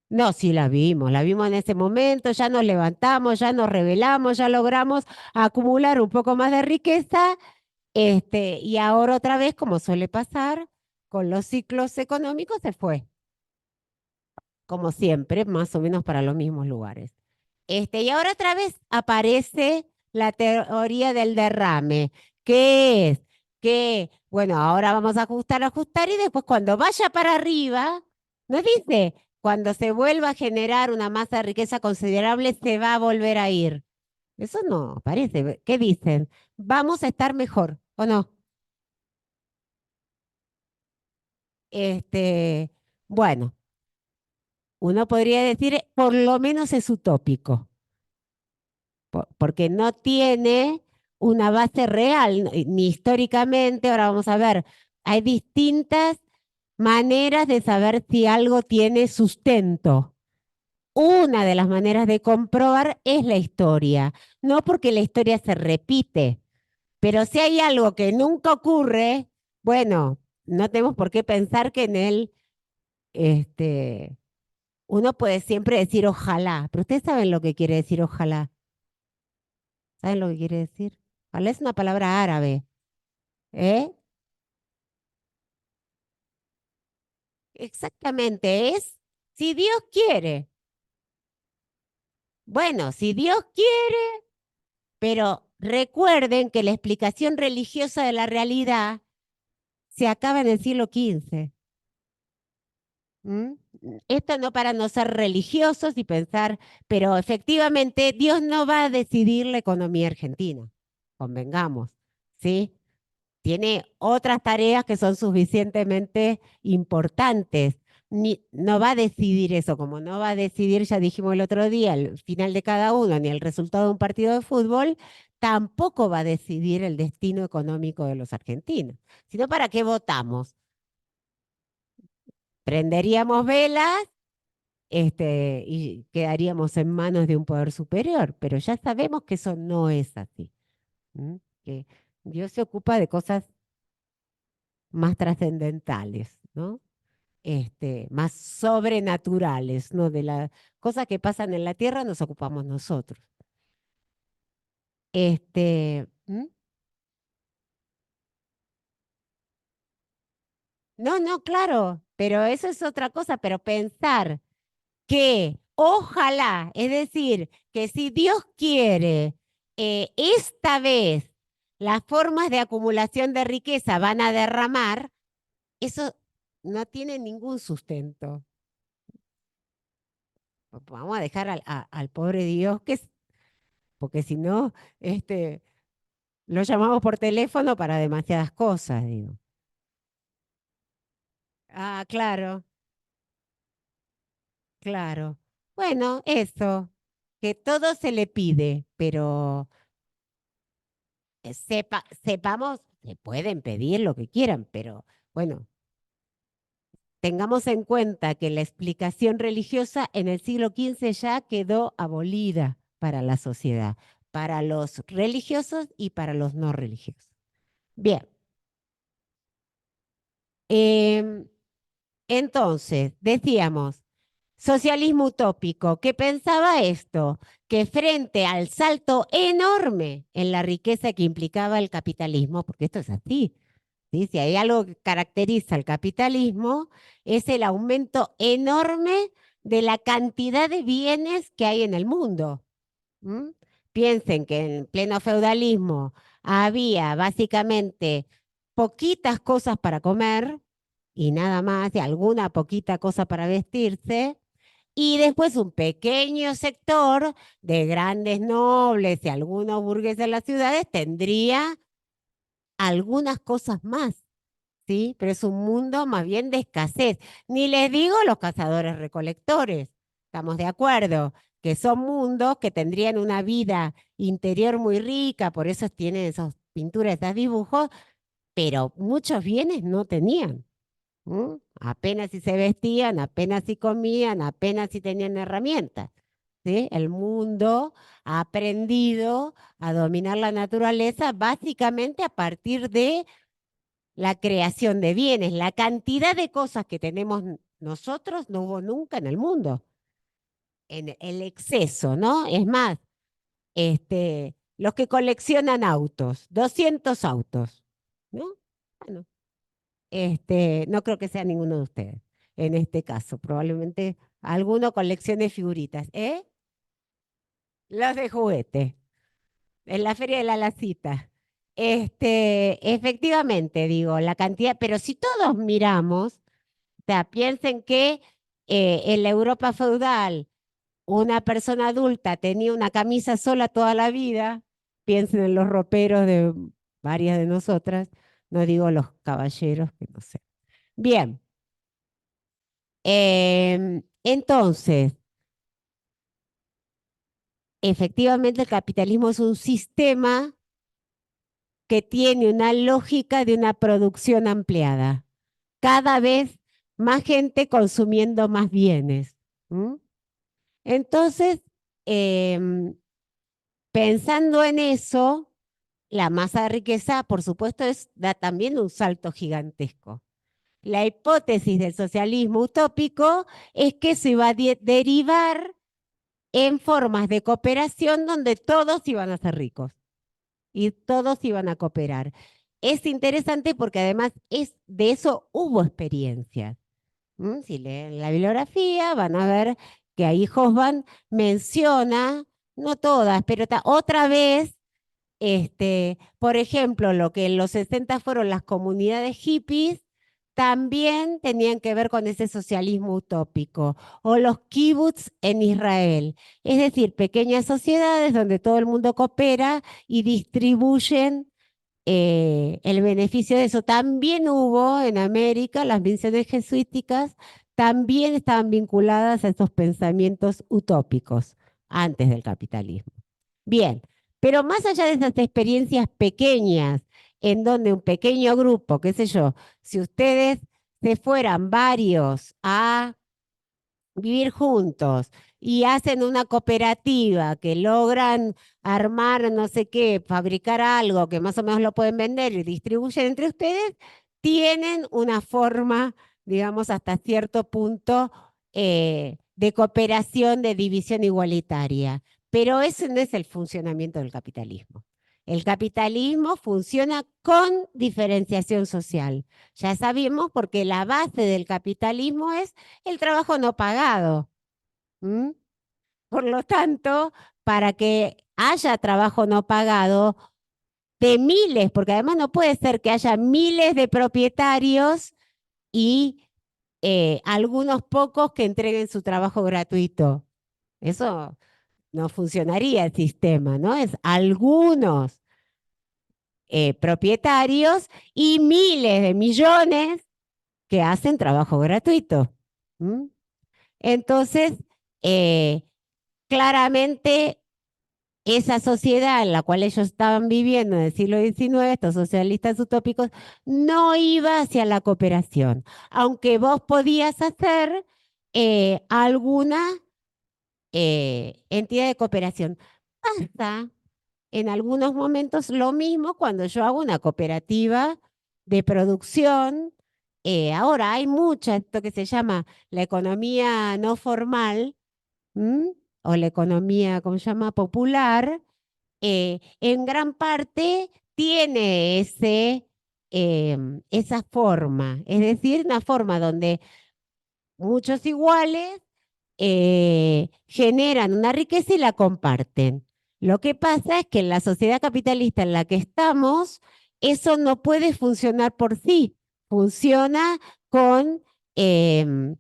No, sí la vimos en ese momento, ya nos levantamos, ya nos rebelamos, ya logramos acumular un poco más de riqueza. Y ahora otra vez, como suele pasar con los ciclos económicos, se fue, como siempre, más o menos para los mismos lugares. Y ahora otra vez aparece la teoría del derrame. ¿Qué es? Que, bueno, ahora vamos a ajustar, ajustar, y después cuando vaya para arriba, nos dice, cuando se vuelva a generar una masa de riqueza considerable, se va a volver a ir. Eso no parece. ¿Qué dicen? Vamos a estar mejor, ¿o no? Este, bueno, uno podría decir, por lo menos es utópico, porque no tiene una base real, ni históricamente. Ahora vamos a ver, hay distintas maneras de saber si algo tiene sustento. Una de las maneras de comprobar es la historia, no porque la historia se repite, pero si hay algo que nunca ocurre, bueno, no tenemos por qué pensar que en él, este, uno puede siempre decir ojalá, pero ustedes saben lo que quiere decir ojalá. ¿Saben lo que quiere decir? Ojalá es una palabra árabe, ¿eh? Exactamente, es si Dios quiere. Bueno, si Dios quiere, pero recuerden que la explicación religiosa de la realidad se acaba en el siglo XV. ¿Mm? Esto no para no ser religiosos y pensar, pero efectivamente Dios no va a decidir la economía argentina, convengamos, ¿sí? Tiene otras tareas que son suficientemente importantes, no va a decidir eso, como no va a decidir, ya dijimos el otro día, el final de cada uno, ni el resultado de un partido de fútbol, tampoco va a decidir el destino económico de los argentinos. Sino, ¿para qué votamos? Prenderíamos velas, y quedaríamos en manos de un poder superior, pero ya sabemos que eso no es así. ¿M? Que Dios se ocupa de cosas más trascendentales, ¿no? Más sobrenaturales, ¿no? De las cosas que pasan en la tierra nos ocupamos nosotros. ¿M? No, no, claro, pero eso es otra cosa, pero pensar que ojalá, es decir, que si Dios quiere, esta vez las formas de acumulación de riqueza van a derramar, eso no tiene ningún sustento. Vamos a dejar al pobre Dios, porque si no, lo llamamos por teléfono para demasiadas cosas, digo. Ah, claro, claro. Bueno, eso, que todo se le pide, pero sepamos, se pueden pedir lo que quieran, pero bueno, tengamos en cuenta que la explicación religiosa en el siglo XV ya quedó abolida para la sociedad, para los religiosos y para los no religiosos. Bien, em, entonces, decíamos, socialismo utópico, ¿qué pensaba esto? Que frente al salto enorme en la riqueza que implicaba el capitalismo, porque esto es así, ¿sí? Si hay algo que caracteriza al capitalismo, es el aumento enorme de la cantidad de bienes que hay en el mundo. ¿M? Piensen que en pleno feudalismo había básicamente poquitas cosas para comer y nada más, y alguna poquita cosa para vestirse, y después un pequeño sector de grandes nobles y algunos burgueses de las ciudades tendría algunas cosas más. ¿Sí? Pero es un mundo más bien de escasez. Ni les digo los cazadores recolectores. Estamos de acuerdo que son mundos que tendrían una vida interior muy rica, por eso tienen esas pinturas, esos dibujos, pero muchos bienes no tenían. ¿M? Apenas si se vestían, apenas si comían, apenas si tenían herramientas. ¿Sí? El mundo ha aprendido a dominar la naturaleza básicamente a partir de la creación de bienes, la cantidad de cosas que tenemos nosotros no hubo nunca en el mundo, en el exceso, ¿no? Es más, los que coleccionan autos, 200 autos, ¿no? Bueno, no creo que sea ninguno de ustedes en este caso, probablemente alguno coleccione figuritas, ¿eh? Los de juguete, en la Feria de la Lacita. Efectivamente, digo, la cantidad, pero si todos miramos, o sea, piensen que en la Europa feudal una persona adulta tenía una camisa sola toda la vida. Piensen en los roperos de varias de nosotras, no digo los caballeros, que no sé. Bien, entonces, efectivamente el capitalismo es un sistema que tiene una lógica de una producción ampliada. Cada vez más gente consumiendo más bienes. ¿M? Entonces, em, pensando en eso, la masa de riqueza, por supuesto, da también un salto gigantesco. La hipótesis del socialismo utópico es que se va a derivar en formas de cooperación donde todos iban a ser ricos y todos iban a cooperar. Es interesante porque además de eso hubo experiencias. Si leen la bibliografía, van a ver que ahí Hobsbawm menciona, no todas, pero otra vez, por ejemplo, lo que en los 60 fueron las comunidades hippies, también tenían que ver con ese socialismo utópico, o los kibbutz en Israel, es decir, pequeñas sociedades donde todo el mundo coopera y distribuyen el beneficio de eso. También hubo en América las misiones jesuíticas, también estaban vinculadas a esos pensamientos utópicos antes del capitalismo. Bien, pero más allá de esas experiencias pequeñas, en donde un pequeño grupo, qué sé yo, si ustedes se fueran varios a vivir juntos y hacen una cooperativa que logran armar no sé qué, fabricar algo que más o menos lo pueden vender y distribuyen entre ustedes, tienen una forma, digamos, hasta cierto punto de cooperación, de división igualitaria. Pero ese no es el funcionamiento del capitalismo. El capitalismo funciona con diferenciación social. Ya sabemos porque la base del capitalismo es el trabajo no pagado. ¿M? Por lo tanto, para que haya trabajo no pagado de miles, porque además no puede ser que haya miles de propietarios y algunos pocos que entreguen su trabajo gratuito. Eso no funcionaría el sistema, ¿no? Es algunos propietarios y miles de millones que hacen trabajo gratuito. ¿M? Entonces, eh, claramente esa sociedad en la cual ellos estaban viviendo en el siglo XIX, estos socialistas utópicos, no iba hacia la cooperación, aunque vos podías hacer alguna entidad de cooperación. Pasa en algunos momentos lo mismo cuando yo hago una cooperativa de producción. Ahora hay mucha, esto que se llama la economía no formal, ¿m? O la economía, ¿cómo se llama? Popular, en gran parte tiene esa forma, es decir, una forma donde muchos iguales generan una riqueza y la comparten. Lo que pasa es que en la sociedad capitalista en la que estamos, eso no puede funcionar por sí, funciona con em,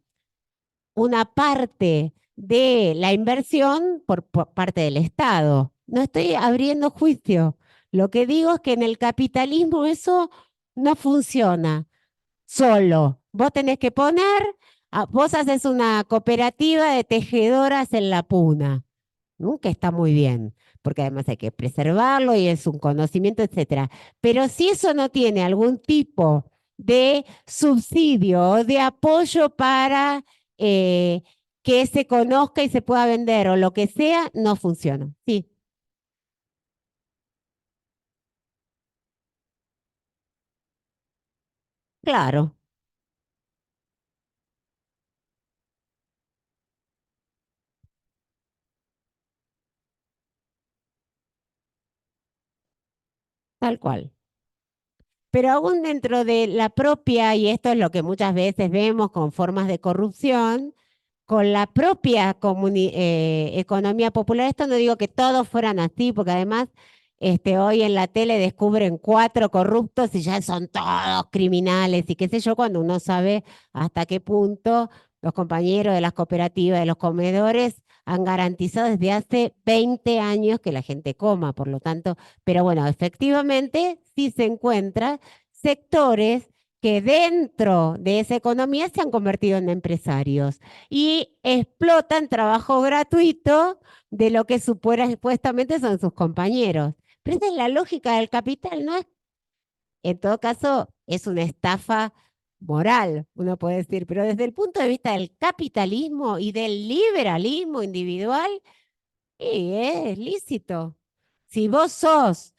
una parte de la inversión por parte del Estado. No estoy abriendo juicio. Lo que digo es que en el capitalismo eso no funciona solo. Vos tenés que poner, vos haces una cooperativa de tejedoras en la puna, ¿no? Que está muy bien, porque además hay que preservarlo y es un conocimiento, etcétera. Pero si eso no tiene algún tipo de subsidio o de apoyo para eh, que se conozca y se pueda vender o lo que sea, no funciona. Sí, claro, tal cual. Pero aún dentro de la propia, y esto es lo que muchas veces vemos con formas de corrupción, con la propia economía popular. Esto no digo que todos fueran así, porque además hoy en la tele descubren cuatro corruptos y ya son todos criminales y qué sé yo, cuando uno sabe hasta qué punto los compañeros de las cooperativas, de los comedores, han garantizado desde hace 20 años que la gente coma, por lo tanto, pero bueno, efectivamente sí se encuentran sectores que dentro de esa economía se han convertido en empresarios y explotan trabajo gratuito de lo que supuestamente son sus compañeros. Pero esa es la lógica del capital, ¿no? En todo caso, es una estafa moral, uno puede decir, pero desde el punto de vista del capitalismo y del liberalismo individual, sí, es lícito. Si vos sos,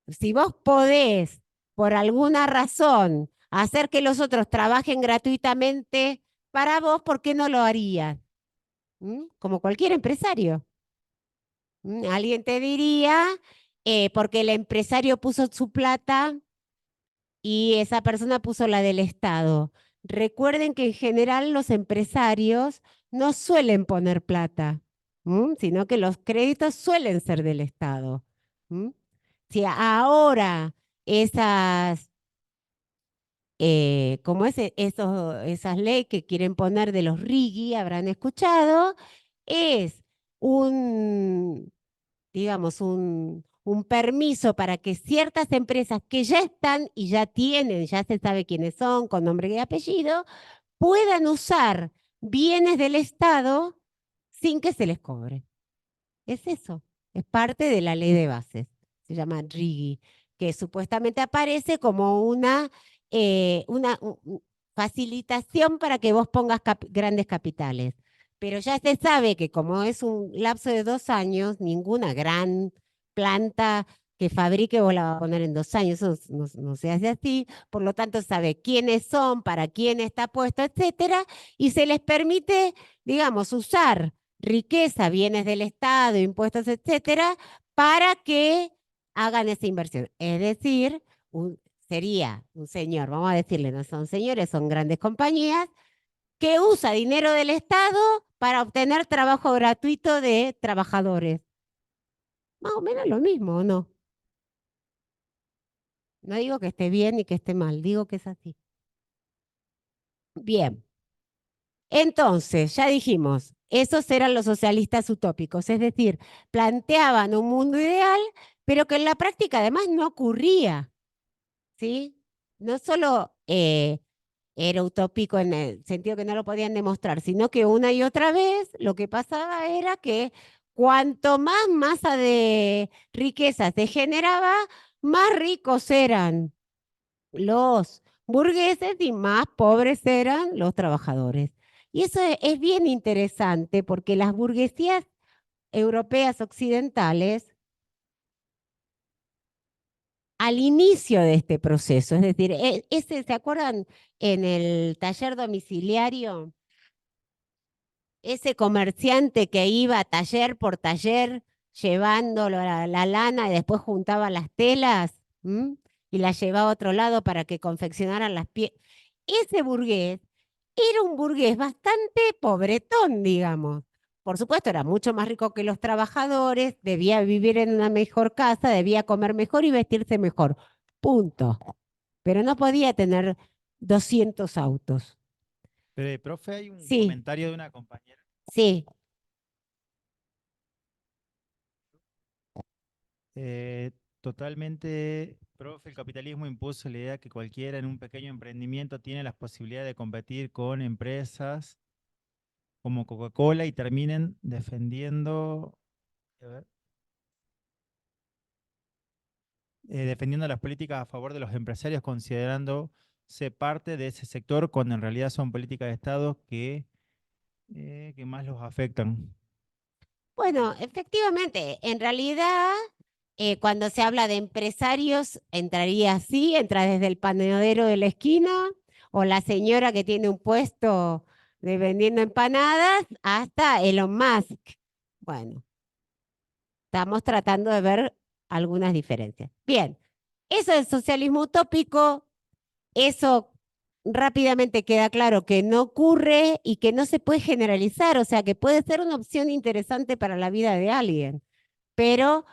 si vos podés, por alguna razón, hacer que los otros trabajen gratuitamente para vos, ¿por qué no lo harías? Como cualquier empresario. Alguien te diría, porque el empresario puso su plata y esa persona puso la del Estado. Recuerden que en general los empresarios no suelen poner plata, sino que los créditos suelen ser del Estado. ¿M? Si ahora esas, como esas leyes que quieren poner de los RIGI, habrán escuchado, es un digamos, un permiso para que ciertas empresas que ya están y ya tienen, ya se sabe quiénes son, con nombre y apellido, puedan usar bienes del Estado sin que se les cobre. Es eso, es parte de la ley de bases, se llama RIGI, que supuestamente aparece como una facilitación para que vos pongas grandes capitales. Pero ya se sabe que como es un lapso de 2 años, ninguna gran planta que fabrique vos la va a poner en 2 años, eso no se hace así, por lo tanto sabe quiénes son, para quién está puesto, etcétera, y se les permite, digamos, usar riqueza, bienes del Estado, impuestos, etcétera, para que hagan esa inversión. Es decir, sería un señor, vamos a decirle, no son señores, son grandes compañías, que usa dinero del Estado para obtener trabajo gratuito de trabajadores. Más o menos lo mismo, ¿o no? No digo que esté bien ni que esté mal, digo que es así. Bien. Entonces, ya dijimos, esos eran los socialistas utópicos, es decir, planteaban un mundo ideal, pero que en la práctica además no ocurría, ¿sí? No solo era utópico en el sentido que no lo podían demostrar, sino que una y otra vez lo que pasaba era que cuanto más masa de riqueza se generaba, más ricos eran los burgueses y más pobres eran los trabajadores. Y eso es bien interesante porque las burguesías europeas occidentales, al inicio de este proceso, es decir, ¿se acuerdan en el taller domiciliario? Ese comerciante que iba taller por taller llevando la lana y después juntaba las telas, ¿m? Y las llevaba a otro lado para que confeccionaran las piezas. Ese burgués era un burgués bastante pobretón, digamos. Por supuesto, era mucho más rico que los trabajadores, debía vivir en una mejor casa, debía comer mejor y vestirse mejor. Punto. Pero no podía tener 200 autos. Pero, profe, hay un Sí, comentario de una compañera. sí. eh, Totalmente, profe, el capitalismo impuso la idea que cualquiera en un pequeño emprendimiento tiene las posibilidades de competir con empresas como Coca-Cola y terminen a ver, defendiendo las políticas a favor de los empresarios, considerándose parte de ese sector, cuando en realidad son políticas de Estado que más los afectan. Bueno, efectivamente, en realidad, cuando se habla de empresarios, entraría así, entra desde el panadero de la esquina o la señora que tiene un puesto de vendiendo empanadas hasta Elon Musk. Bueno, estamos tratando de ver algunas diferencias. Bien, eso es socialismo utópico, eso rápidamente queda claro que no ocurre y que no se puede generalizar, o sea, que puede ser una opción interesante para la vida de alguien, pero,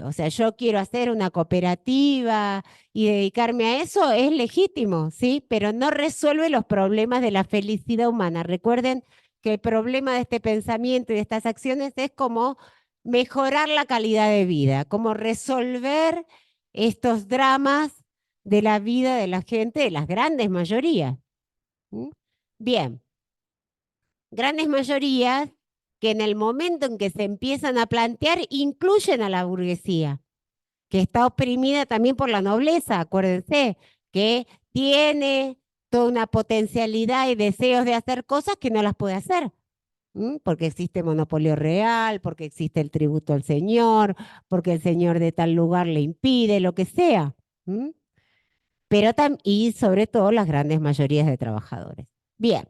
o sea, yo quiero hacer una cooperativa y dedicarme a eso, es legítimo, ¿sí? Pero no resuelve los problemas de la felicidad humana. Recuerden que el problema de este pensamiento y de estas acciones es como mejorar la calidad de vida, como resolver estos dramas de la vida de la gente, de las grandes mayorías. ¿Mm? Bien, grandes mayorías que en el momento en que se empiezan a plantear incluyen a la burguesía, que está oprimida también por la nobleza, acuérdense, que tiene toda una potencialidad y deseos de hacer cosas que no las puede hacer. Porque existe monopolio real, porque existe el tributo al señor, porque el señor de tal lugar le impide, lo que sea. ¿Mm? Pero y sobre todo las grandes mayorías de trabajadores. Bien,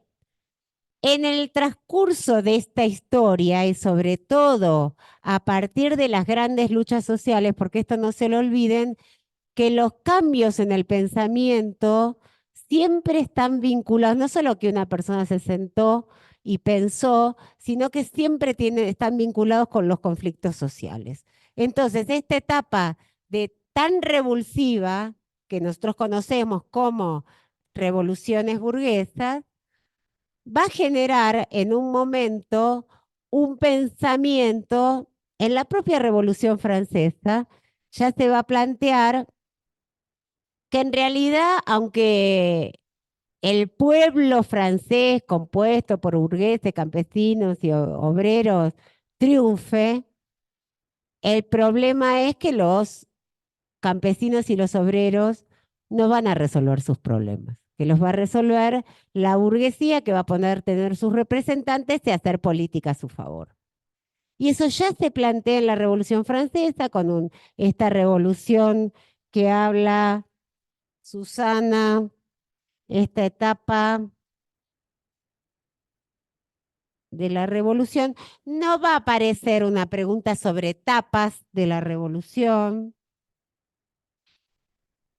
en el transcurso de esta historia y sobre todo a partir de las grandes luchas sociales, porque esto no se lo olviden, que los cambios en el pensamiento siempre están vinculados, no solo que una persona se sentó y pensó, sino que siempre están vinculados con los conflictos sociales. Entonces, esta etapa de tan revulsiva que nosotros conocemos como revoluciones burguesas, va a generar en un momento un pensamiento en la propia Revolución Francesa, ya se va a plantear que en realidad, aunque el pueblo francés compuesto por burgueses, campesinos y obreros triunfe, el problema es que los campesinos y los obreros no van a resolver sus problemas, que los va a resolver la burguesía que va a poder tener sus representantes y hacer política a su favor. Y eso ya se plantea en la Revolución Francesa con esta revolución que habla Susana, esta etapa de la revolución. No va a aparecer una pregunta sobre etapas de la revolución,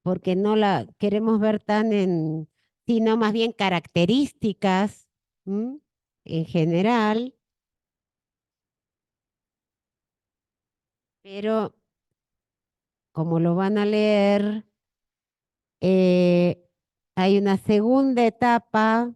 porque no la queremos ver tan sino más bien características, ¿m? En general, pero como lo van a leer, eh, hay una segunda etapa.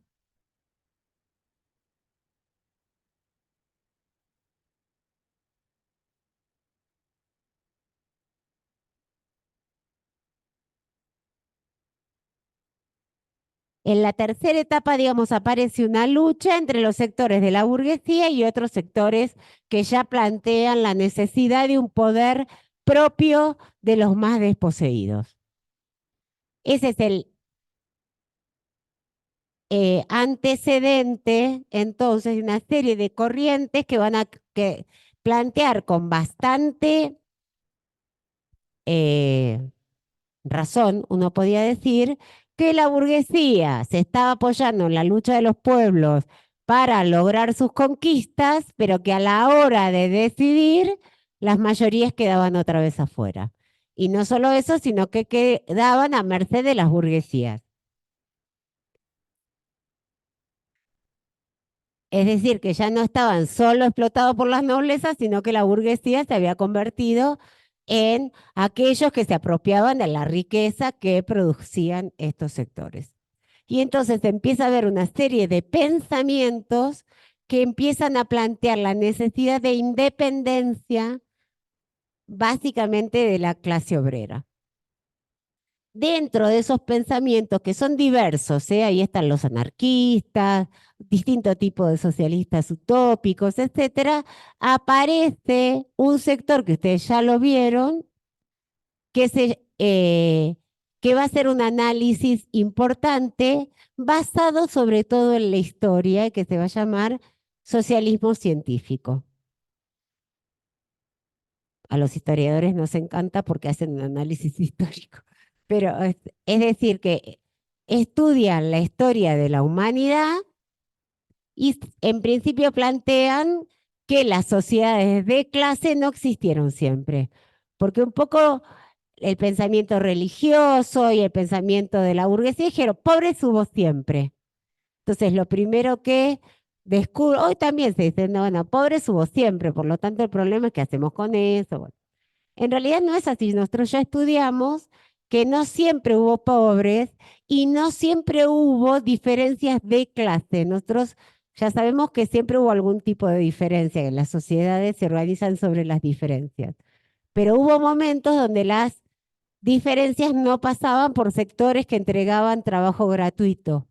En la tercera etapa, digamos, aparece una lucha entre los sectores de la burguesía y otros sectores que ya plantean la necesidad de un poder propio de los más desposeídos. Ese es el antecedente, entonces, de una serie de corrientes que van a plantear con bastante eh, razón, uno podía decir, que la burguesía se estaba apoyando en la lucha de los pueblos para lograr sus conquistas, pero que a la hora de decidir, las mayorías quedaban otra vez afuera. Y no solo eso, sino que quedaban a merced de las burguesías. Es decir, que ya no estaban solo explotados por las noblezas, sino que la burguesía se había convertido en aquellos que se apropiaban de la riqueza que producían estos sectores. Y entonces empieza a haber una serie de pensamientos que empiezan a plantear la necesidad de independencia básicamente de la clase obrera. Dentro de esos pensamientos que son diversos, ahí están los anarquistas, distintos tipos de socialistas utópicos, etcétera, aparece un sector que ustedes ya lo vieron, que va a ser un análisis importante basado sobre todo en la historia, que se va a llamar socialismo científico. A los historiadores nos encanta porque hacen un análisis histórico, pero es decir, que estudian la historia de la humanidad y en principio plantean que las sociedades de clase no existieron siempre, porque un poco el pensamiento religioso y el pensamiento de la burguesía dijeron, pobres hubo siempre. Entonces, lo primero que descubro, hoy también se dice, no, bueno, pobres hubo siempre, por lo tanto el problema es qué hacemos con eso. Bueno, en realidad no es así, nosotros ya estudiamos que no siempre hubo pobres y no siempre hubo diferencias de clase. Nosotros ya sabemos que siempre hubo algún tipo de diferencia, que las sociedades se organizan sobre las diferencias. Pero hubo momentos donde las diferencias no pasaban por sectores que entregaban trabajo gratuito,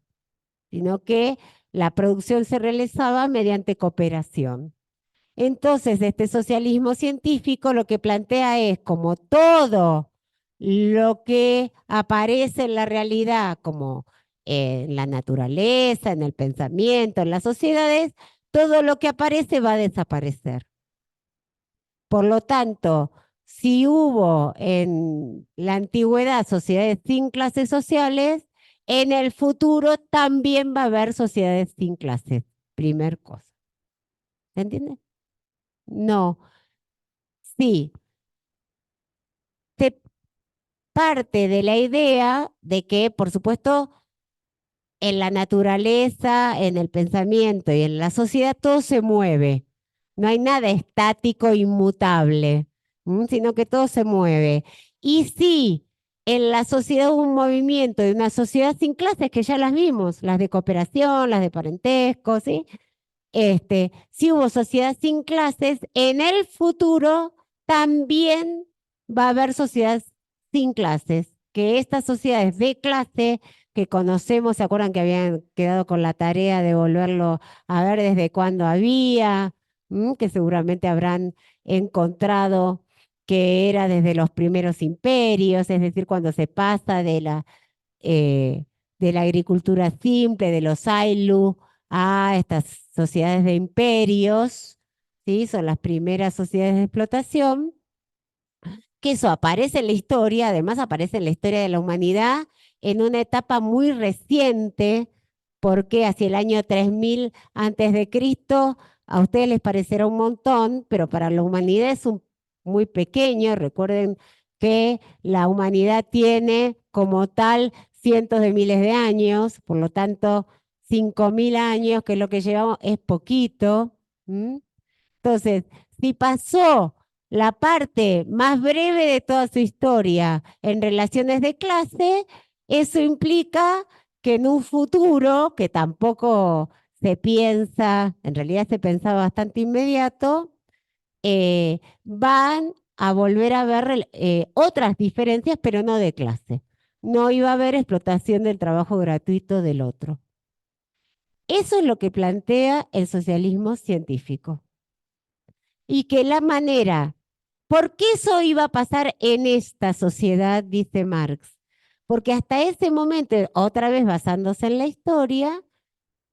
sino que la producción se realizaba mediante cooperación. Entonces, este socialismo científico lo que plantea es como todo lo que aparece en la realidad, como en la naturaleza, en el pensamiento, en las sociedades, todo lo que aparece va a desaparecer. Por lo tanto, si hubo en la antigüedad sociedades sin clases sociales, en el futuro también va a haber sociedades sin clases. Primer cosa. ¿Se entiende? No, sí. Se parte de la idea de que, por supuesto, en la naturaleza, en el pensamiento y en la sociedad todo se mueve. No hay nada estático, inmutable, sino que todo se mueve. Y sí, en la sociedad hubo un movimiento de una sociedad sin clases que ya las vimos, las de cooperación, las de parentesco, ¿sí? Si hubo sociedad sin clases, en el futuro también va a haber sociedades sin clases, que estas sociedades de clase que conocemos, ¿se acuerdan que habían quedado con la tarea de volverlo a ver desde cuándo había? Que seguramente habrán encontrado que era desde los primeros imperios, es decir, cuando se pasa eh, de la agricultura simple, de los Ainu, a estas sociedades de imperios, ¿sí? Son las primeras sociedades de explotación, que eso aparece en la historia, además aparece en la historia de la humanidad en una etapa muy reciente, porque hacia el año 3000 antes de Cristo, a ustedes les parecerá un montón, pero para la humanidad es muy pequeño. Recuerden que la humanidad tiene como tal cientos de miles de años, por lo tanto, 5000 años, que es lo que llevamos, es poquito. ¿M? Entonces, si pasó la parte más breve de toda su historia en relaciones de clase, eso implica que en un futuro, que tampoco se piensa, en realidad se pensaba bastante inmediato, van a volver a ver otras diferencias, pero no de clase. No iba a haber explotación del trabajo gratuito del otro. Eso es lo que plantea el socialismo científico. Y que la manera, ¿por qué eso iba a pasar en esta sociedad? Dice Marx. Porque hasta ese momento, otra vez basándose en la historia,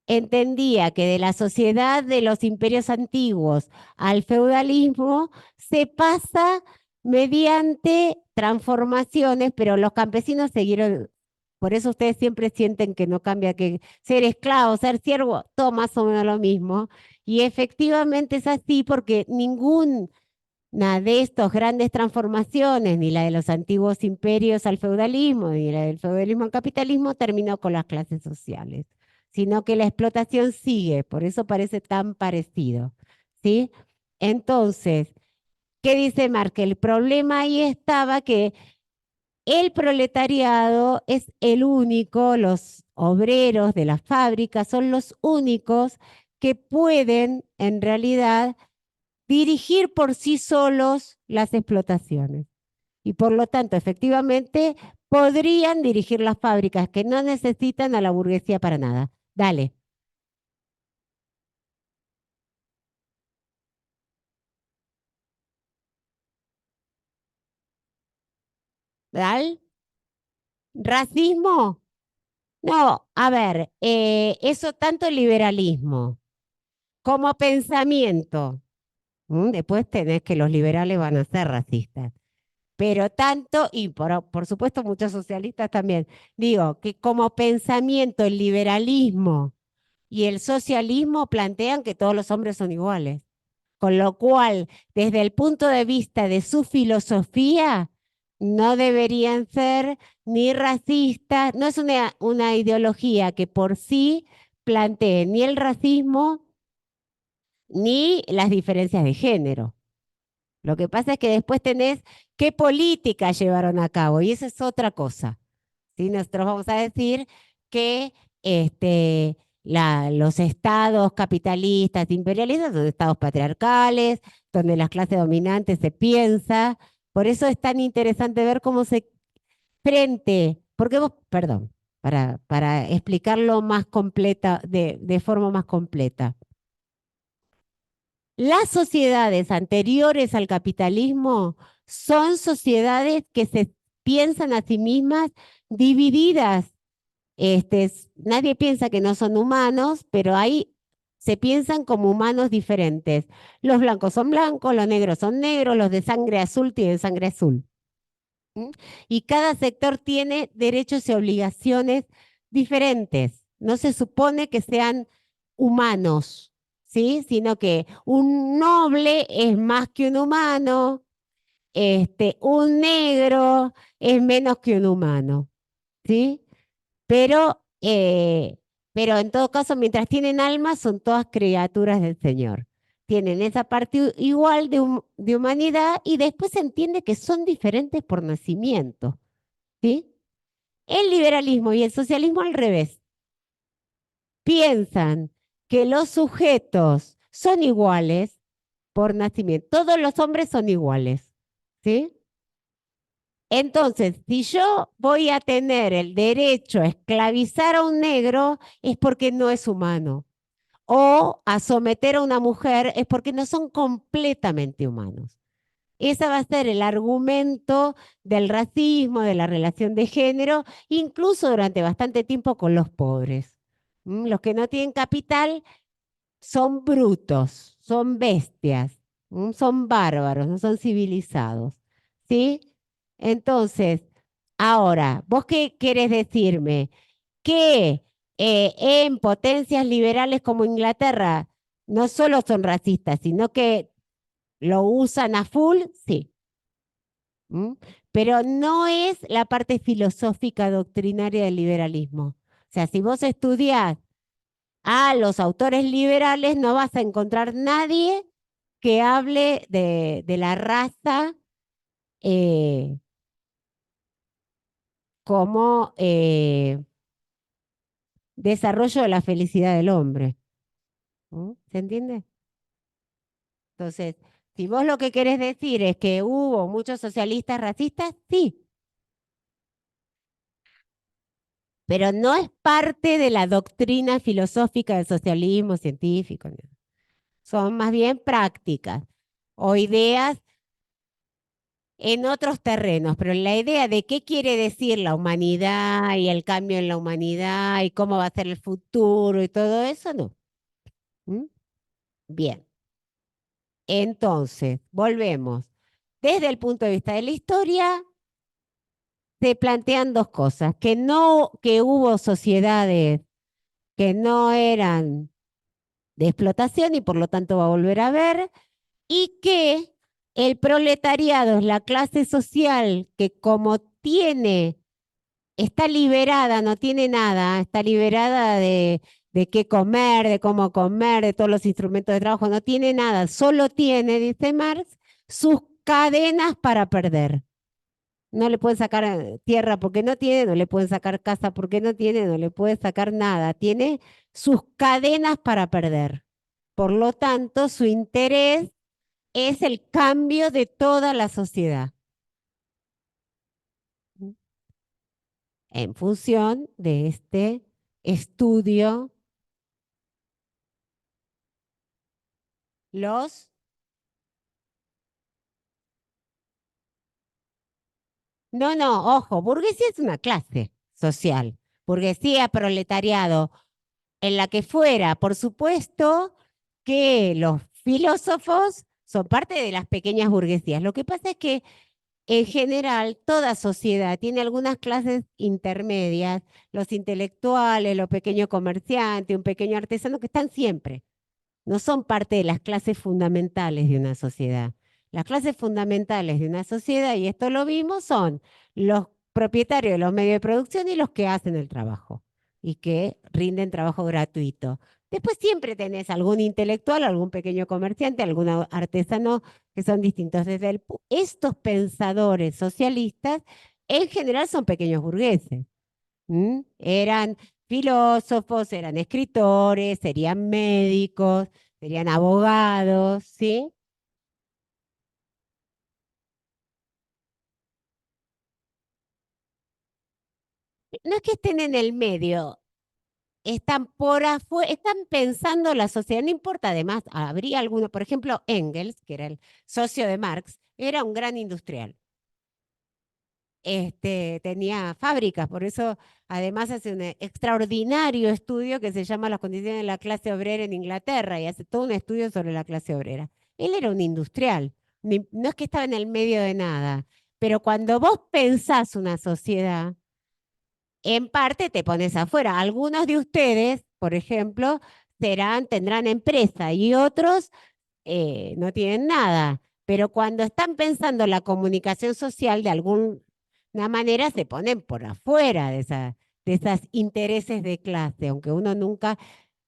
entendía que de la sociedad de los imperios antiguos al feudalismo se pasa mediante transformaciones, pero los campesinos siguieron, por eso ustedes siempre sienten que no cambia, que ser esclavo, ser siervo, todo más o menos lo mismo. Y efectivamente es así porque ninguna de estas grandes transformaciones, ni la de los antiguos imperios al feudalismo, ni la del feudalismo al capitalismo, terminó con las clases sociales, sino que la explotación sigue, por eso parece tan parecido, ¿sí? Entonces, ¿qué dice Marx? El problema ahí estaba que el proletariado es el único, los obreros de las fábricas son los únicos que pueden en realidad dirigir por sí solos las explotaciones. Y por lo tanto, efectivamente, podrían dirigir las fábricas que no necesitan a la burguesía para nada. Dale, dale. ¿Racismo? No, a ver, eso tanto liberalismo como pensamiento. Después tenés que los liberales van a ser racistas. Pero tanto, y por supuesto muchos socialistas también, digo que como pensamiento el liberalismo y el socialismo plantean que todos los hombres son iguales. Con lo cual, desde el punto de vista de su filosofía, no deberían ser ni racistas, no es una ideología que por sí plantee ni el racismo ni las diferencias de género. Lo que pasa es que después tenés qué políticas llevaron a cabo y esa es otra cosa. ¿Sí? Nosotros vamos a decir que los estados capitalistas, imperialistas, son estados patriarcales, donde las clases dominantes se piensa. Por eso es tan interesante ver cómo se frente, porque vos, perdón, para explicarlo más completa, de forma más completa. Las sociedades anteriores al capitalismo son sociedades que se piensan a sí mismas divididas. Nadie piensa que no son humanos, pero ahí se piensan como humanos diferentes. Los blancos son blancos, los negros son negros, los de sangre azul tienen sangre azul. ¿Mm? Y cada sector tiene derechos y obligaciones diferentes. No se supone que sean humanos, ¿sí? Sino que un noble es más que un humano, un negro es menos que un humano, ¿sí? Pero, pero en todo caso, mientras tienen alma, son todas criaturas del Señor. Tienen esa parte igual de humanidad y después se entiende que son diferentes por nacimiento, ¿sí? El liberalismo y el socialismo al revés. Piensan que los sujetos son iguales por nacimiento. Todos los hombres son iguales, ¿sí? Entonces, si yo voy a tener el derecho a esclavizar a un negro, es porque no es humano. O a someter a una mujer es porque no son completamente humanos. Ese va a ser el argumento del racismo, de la relación de género, incluso durante bastante tiempo con los pobres. Los que no tienen capital son brutos, son bestias, son bárbaros, no son civilizados. ¿Sí? Entonces, ahora, ¿vos qué querés decirme? Que en potencias liberales como Inglaterra no solo son racistas, sino que lo usan a full, sí. ¿Mm? Pero no es la parte filosófica doctrinaria del liberalismo. O sea, si vos estudiás a los autores liberales, no vas a encontrar nadie que hable de la raza eh, como desarrollo de la felicidad del hombre. ¿Se entiende? Entonces, si vos lo que querés decir es que hubo muchos socialistas racistas, sí, pero no es parte de la doctrina filosófica del socialismo científico, ¿no? Son más bien prácticas o ideas en otros terrenos, pero la idea de qué quiere decir la humanidad y el cambio en la humanidad y cómo va a ser el futuro y todo eso, no. ¿Mm? Bien, entonces, volvemos. Desde el punto de vista de la historia, se plantean dos cosas, que hubo sociedades que no eran de explotación y por lo tanto va a volver a haber, y que el proletariado es la clase social que como está liberada, no tiene nada, está liberada de qué comer, de cómo comer, de todos los instrumentos de trabajo, no tiene nada, solo tiene, dice Marx, sus cadenas para perder. No le pueden sacar tierra porque no tiene, no le pueden sacar casa porque no tiene, no le pueden sacar nada. Tiene sus cadenas para perder. Por lo tanto, su interés es el cambio de toda la sociedad en función de este estudio. Los, no, no, ojo, burguesía es una clase social. Burguesía, proletariado, en la que fuera, por supuesto que los filósofos son parte de las pequeñas burguesías. Lo que pasa es que en general toda sociedad tiene algunas clases intermedias, los intelectuales, los pequeños comerciantes, un pequeño artesano que están siempre. No son parte de las clases fundamentales de una sociedad. Las clases fundamentales de una sociedad, y esto lo vimos, son los propietarios de los medios de producción y los que hacen el trabajo y que rinden trabajo gratuito. Después siempre tenés algún intelectual, algún pequeño comerciante, algún artesano que son distintos. Estos pensadores socialistas en general son pequeños burgueses. Eran filósofos, eran escritores, serían médicos, serían abogados, ¿sí? No es que estén en el medio, están por afuera, están pensando la sociedad, no importa, además, habría alguno, por ejemplo, Engels, que era el socio de Marx, era un gran industrial. Tenía fábricas, por eso además hace un extraordinario estudio que se llama Las condiciones de la clase obrera en Inglaterra y hace todo un estudio sobre la clase obrera. Él era un industrial, no es que estaba en el medio de nada, pero cuando vos pensás una sociedad, en parte te pones afuera. Algunos de ustedes, por ejemplo, tendrán empresa y otros no tienen nada, pero cuando están pensando la comunicación social, de alguna manera se ponen por afuera de esas intereses de clase, aunque uno nunca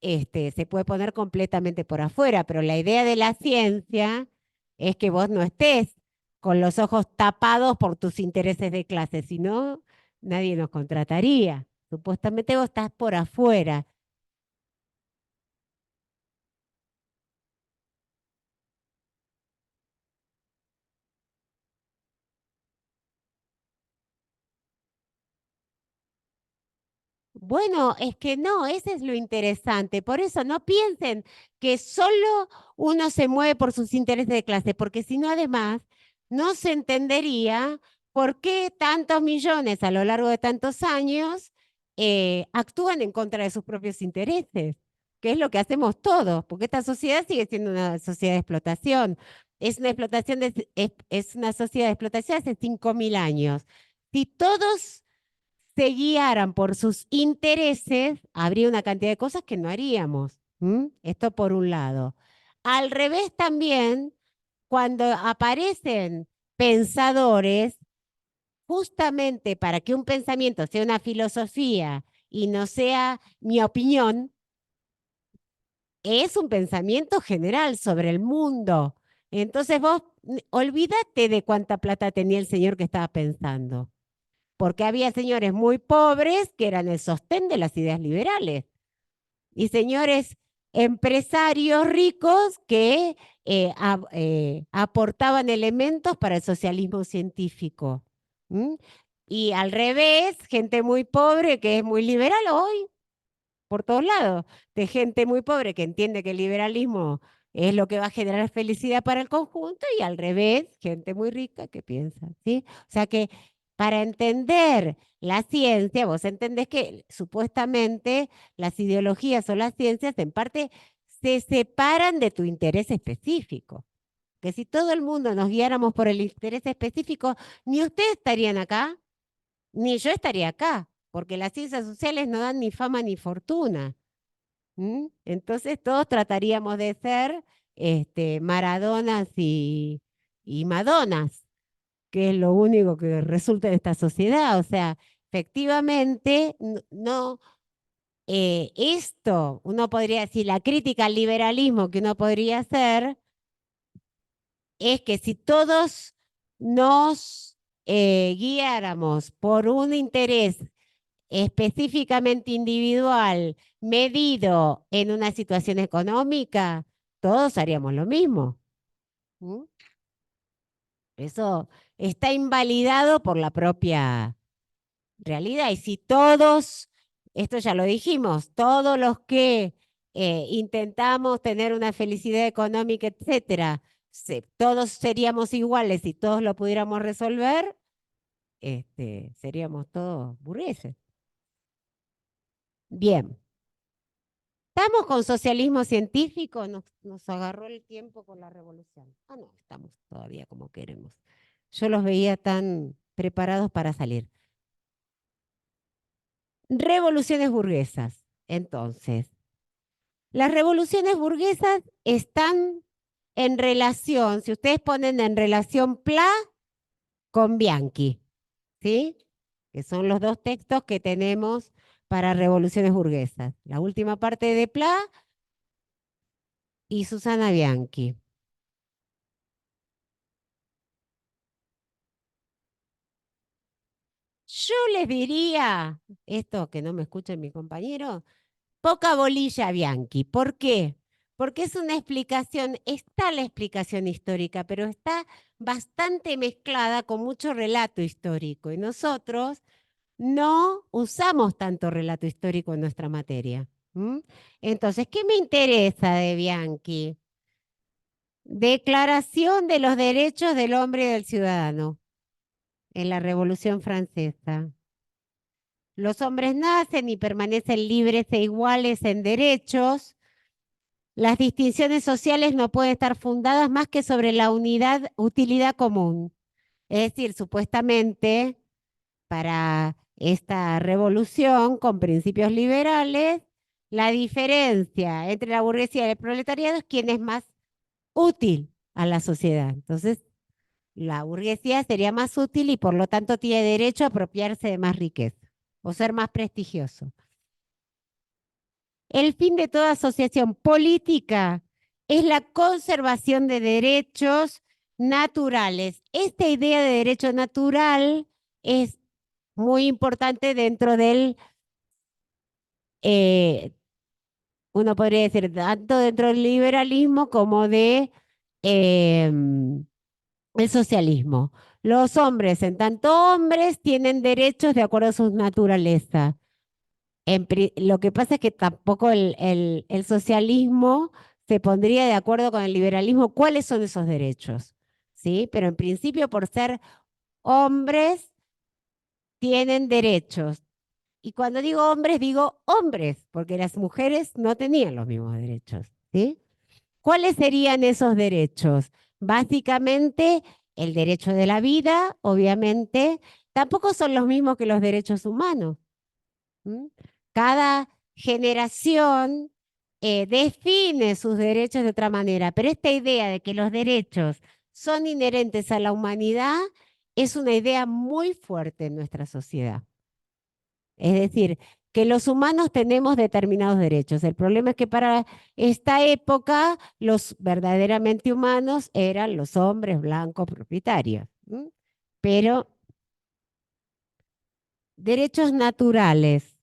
se puede poner completamente por afuera, pero la idea de la ciencia es que vos no estés con los ojos tapados por tus intereses de clase, si no, nadie nos contrataría. Supuestamente vos estás por afuera. Bueno, es que no, ese es lo interesante. Por eso no piensen que solo uno se mueve por sus intereses de clase, porque si no, además, no se entendería por qué tantos millones a lo largo de tantos años actúan en contra de sus propios intereses, que es lo que hacemos todos, porque esta sociedad sigue siendo una sociedad de explotación. Es una explotación es una sociedad de explotación hace 5.000 años. Si todos se guiaran por sus intereses, habría una cantidad de cosas que no haríamos. Esto por un lado. Al revés también, cuando aparecen pensadores, justamente para que un pensamiento sea una filosofía y no sea mi opinión, es un pensamiento general sobre el mundo. Entonces vos olvídate de cuánta plata tenía el señor que estaba pensando, porque había señores muy pobres que eran el sostén de las ideas liberales y señores empresarios ricos que aportaban elementos para el socialismo científico. ¿Mm? Y al revés, gente muy pobre que es muy liberal hoy, por todos lados, de gente muy pobre que entiende que el liberalismo es lo que va a generar felicidad para el conjunto y al revés, gente muy rica que piensa, ¿sí? O sea que para entender la ciencia, vos entendés que supuestamente las ideologías o las ciencias en parte se separan de tu interés específico. Que si todo el mundo nos guiáramos por el interés específico, ni ustedes estarían acá, ni yo estaría acá, porque las ciencias sociales no dan ni fama ni fortuna. Entonces todos trataríamos de ser Maradonas y Madonas, que es lo único que resulta en esta sociedad. O sea, efectivamente, no, esto, uno podría decir, la crítica al liberalismo que uno podría hacer es que si todos nos guiáramos por un interés específicamente individual, medido en una situación económica, todos haríamos lo mismo. ¿Mm? Eso está invalidado por la propia realidad. Y si todos, esto ya lo dijimos, todos los que intentamos tener una felicidad económica, etcétera, todos seríamos iguales y todos lo pudiéramos resolver, seríamos todos burgueses. Bien. ¿Estamos con socialismo científico? Nos agarró el tiempo con la revolución. Ah, no, estamos todavía como queremos. Yo los veía tan preparados para salir. Revoluciones burguesas. Entonces, las revoluciones burguesas están en relación, si ustedes ponen en relación Pla con Bianchi, ¿sí? Que son los dos textos que tenemos para revoluciones burguesas. La última parte de Pla y Susana Bianchi. Yo les diría, esto que no me escuchen mi compañero, poca bolilla Bianchi. ¿Por qué? Porque es una explicación, está la explicación histórica, pero está bastante mezclada con mucho relato histórico. Y nosotros no usamos tanto relato histórico en nuestra materia. Entonces, ¿qué me interesa de Bianchi? Declaración de los Derechos del Hombre y del Ciudadano en la Revolución Francesa. Los hombres nacen y permanecen libres e iguales en derechos. Las distinciones sociales no pueden estar fundadas más que sobre la utilidad común. Es decir, supuestamente, para esta revolución con principios liberales, la diferencia entre la burguesía y el proletariado es quién es más útil a la sociedad. Entonces, la burguesía sería más útil y por lo tanto tiene derecho a apropiarse de más riqueza o ser más prestigioso. El fin de toda asociación política es la conservación de derechos naturales. Esta idea de derecho natural es muy importante dentro del, uno podría decir, tanto dentro del liberalismo como de el socialismo. Los hombres, en tanto hombres, tienen derechos de acuerdo a su naturaleza. Lo que pasa es que tampoco el socialismo se pondría de acuerdo con el liberalismo cuáles son esos derechos, ¿sí? Pero en principio, por ser hombres, tienen derechos. Y cuando digo hombres, porque las mujeres no tenían los mismos derechos, ¿sí? ¿Cuáles serían esos derechos? Básicamente, el derecho de la vida, obviamente, tampoco son los mismos que los derechos humanos. ¿Mm? Cada generación define sus derechos de otra manera, pero esta idea de que los derechos son inherentes a la humanidad es una idea muy fuerte en nuestra sociedad. Es decir, que los humanos tenemos determinados derechos. El problema es que para esta época los verdaderamente humanos eran los hombres blancos propietarios. ¿M? Pero derechos naturales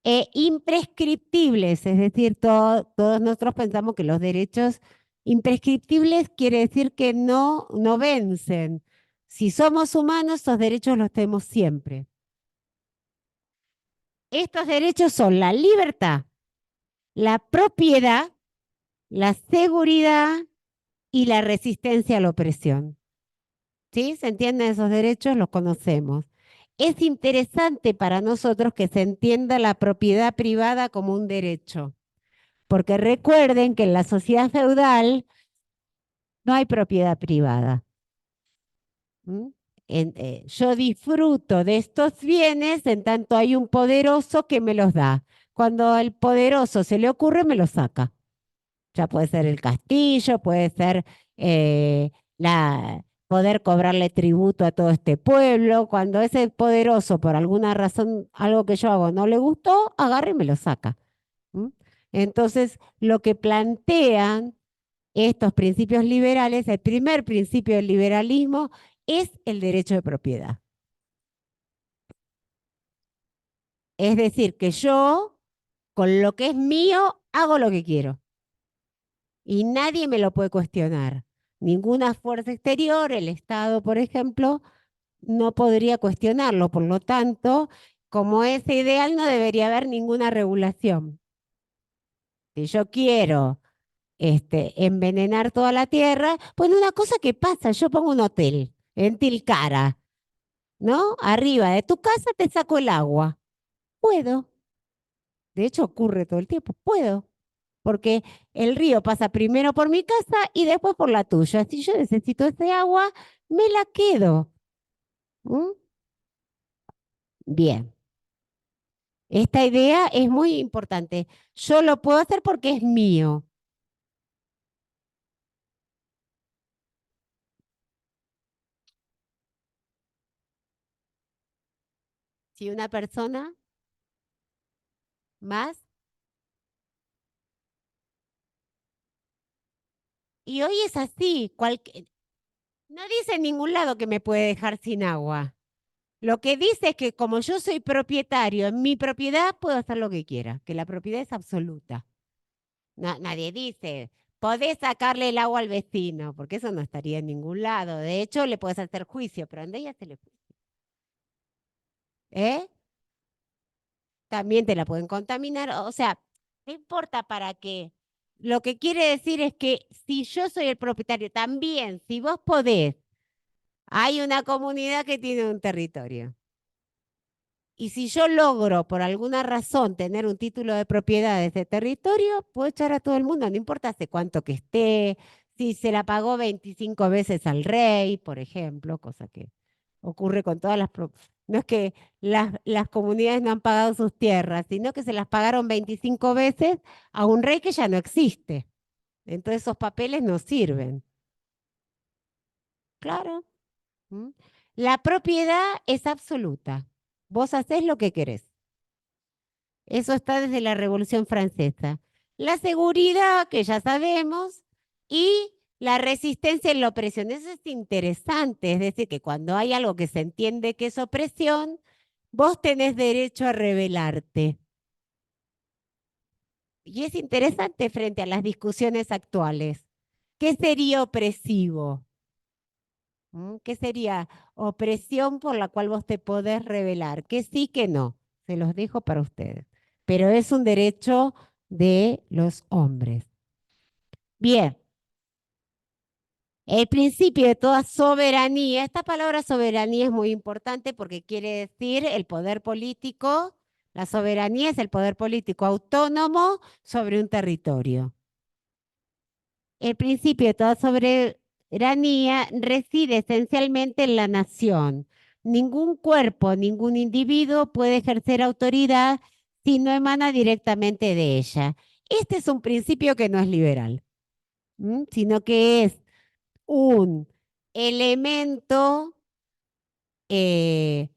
e imprescriptibles, es decir, todos nosotros pensamos que los derechos imprescriptibles quiere decir que no vencen. Si somos humanos, esos derechos los tenemos siempre. Estos derechos son la libertad, la propiedad, la seguridad y la resistencia a la opresión. ¿Sí? ¿Se entienden esos derechos? Los conocemos. Es interesante para nosotros que se entienda la propiedad privada como un derecho, porque recuerden que en la sociedad feudal no hay propiedad privada. ¿Mm? Yo disfruto de estos bienes en tanto hay un poderoso que me los da. Cuando al poderoso se le ocurre, me los saca. Ya puede ser el castillo, puede ser poder cobrarle tributo a todo este pueblo. Cuando ese poderoso, por alguna razón, algo que yo hago no le gustó, agarra y me lo saca. ¿Mm? Entonces, lo que plantean estos principios liberales, el primer principio del liberalismo es el derecho de propiedad. Es decir, que yo, con lo que es mío, hago lo que quiero. Y nadie me lo puede cuestionar. Ninguna fuerza exterior, el Estado, por ejemplo, no podría cuestionarlo. Por lo tanto, como es ideal, no debería haber ninguna regulación. Si yo quiero envenenar toda la tierra, pues una cosa que pasa, yo pongo un hotel en Tilcara, ¿no? Arriba de tu casa te saco el agua. Puedo. De hecho, ocurre todo el tiempo. Puedo. Porque el río pasa primero por mi casa y después por la tuya. Si yo necesito ese agua, me la quedo. ¿Mm? Bien, esta idea es muy importante. Yo lo puedo hacer porque es mío. Si una persona más, y hoy es así, no dice en ningún lado que me puede dejar sin agua. Lo que dice es que como yo soy propietario, en mi propiedad puedo hacer lo que quiera, que la propiedad es absoluta. Nadie dice, podés sacarle el agua al vecino, porque eso no estaría en ningún lado. De hecho, le puedes hacer juicio, pero anda y hacele juicio. ¿Eh? También te la pueden contaminar. O sea, no importa para qué. Lo que quiere decir es que si yo soy el propietario, también, si vos podés, hay una comunidad que tiene un territorio. Y si yo logro por alguna razón tener un título de propiedad de ese territorio, puedo echar a todo el mundo, no importa hace cuánto que esté, si se la pagó 25 veces al rey, por ejemplo, cosa que ocurre con todas No es que las comunidades no han pagado sus tierras, sino que se las pagaron 25 veces a un rey que ya no existe. Entonces esos papeles no sirven. Claro. ¿Mm? La propiedad es absoluta. Vos hacés lo que querés. Eso está desde la Revolución Francesa. La seguridad, que ya sabemos, y la resistencia en la opresión. Eso es interesante, es decir, que cuando hay algo que se entiende que es opresión, vos tenés derecho a rebelarte. Y es interesante frente a las discusiones actuales. ¿Qué sería opresivo? ¿Mm? ¿Qué sería opresión por la cual vos te podés rebelar? Que sí, que no. Se los dejo para ustedes. Pero es un derecho de los hombres. Bien, el principio de toda soberanía, esta palabra soberanía es muy importante porque quiere decir el poder político. La soberanía es el poder político autónomo sobre un territorio. El principio de toda soberanía reside esencialmente en la nación. Ningún cuerpo, ningún individuo puede ejercer autoridad si no emana directamente de ella. Este es un principio que no es liberal, sino que es un elemento eh,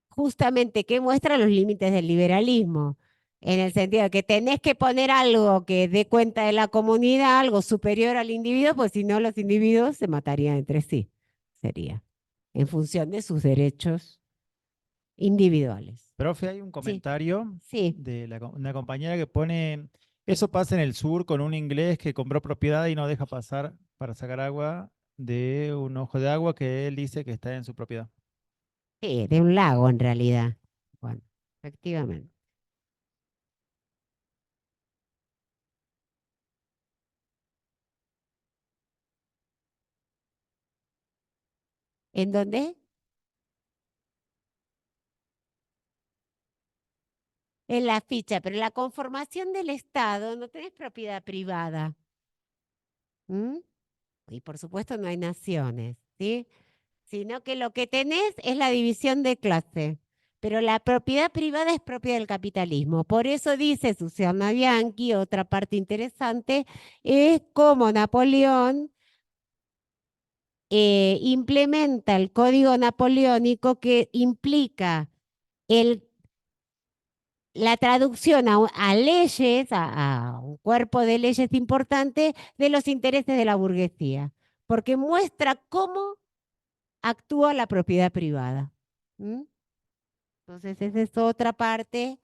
justamente que muestra los límites del liberalismo, en el sentido de que tenés que poner algo que dé cuenta de la comunidad, algo superior al individuo, pues si no los individuos se matarían entre sí, sería, en función de sus derechos individuales. Profe, hay un Sí, comentario sí. de una compañera que pone, eso pasa en el sur con un inglés que compró propiedad y no deja pasar para sacar agua de un ojo de agua que él dice que está en su propiedad. Sí, de un lago en realidad. Bueno, efectivamente. ¿En dónde? En la ficha, pero en la conformación del Estado no tenés propiedad privada. ¿M? Y por supuesto no hay naciones, ¿sí? Sino que lo que tenés es la división de clase. Pero la propiedad privada es propia del capitalismo. Por eso dice Susana Bianchi, otra parte interesante, es cómo Napoleón implementa el código napoleónico que implica el la traducción a leyes, a un cuerpo de leyes importante de los intereses de la burguesía, porque muestra cómo actúa la propiedad privada. ¿Mm? Entonces, esa es otra parte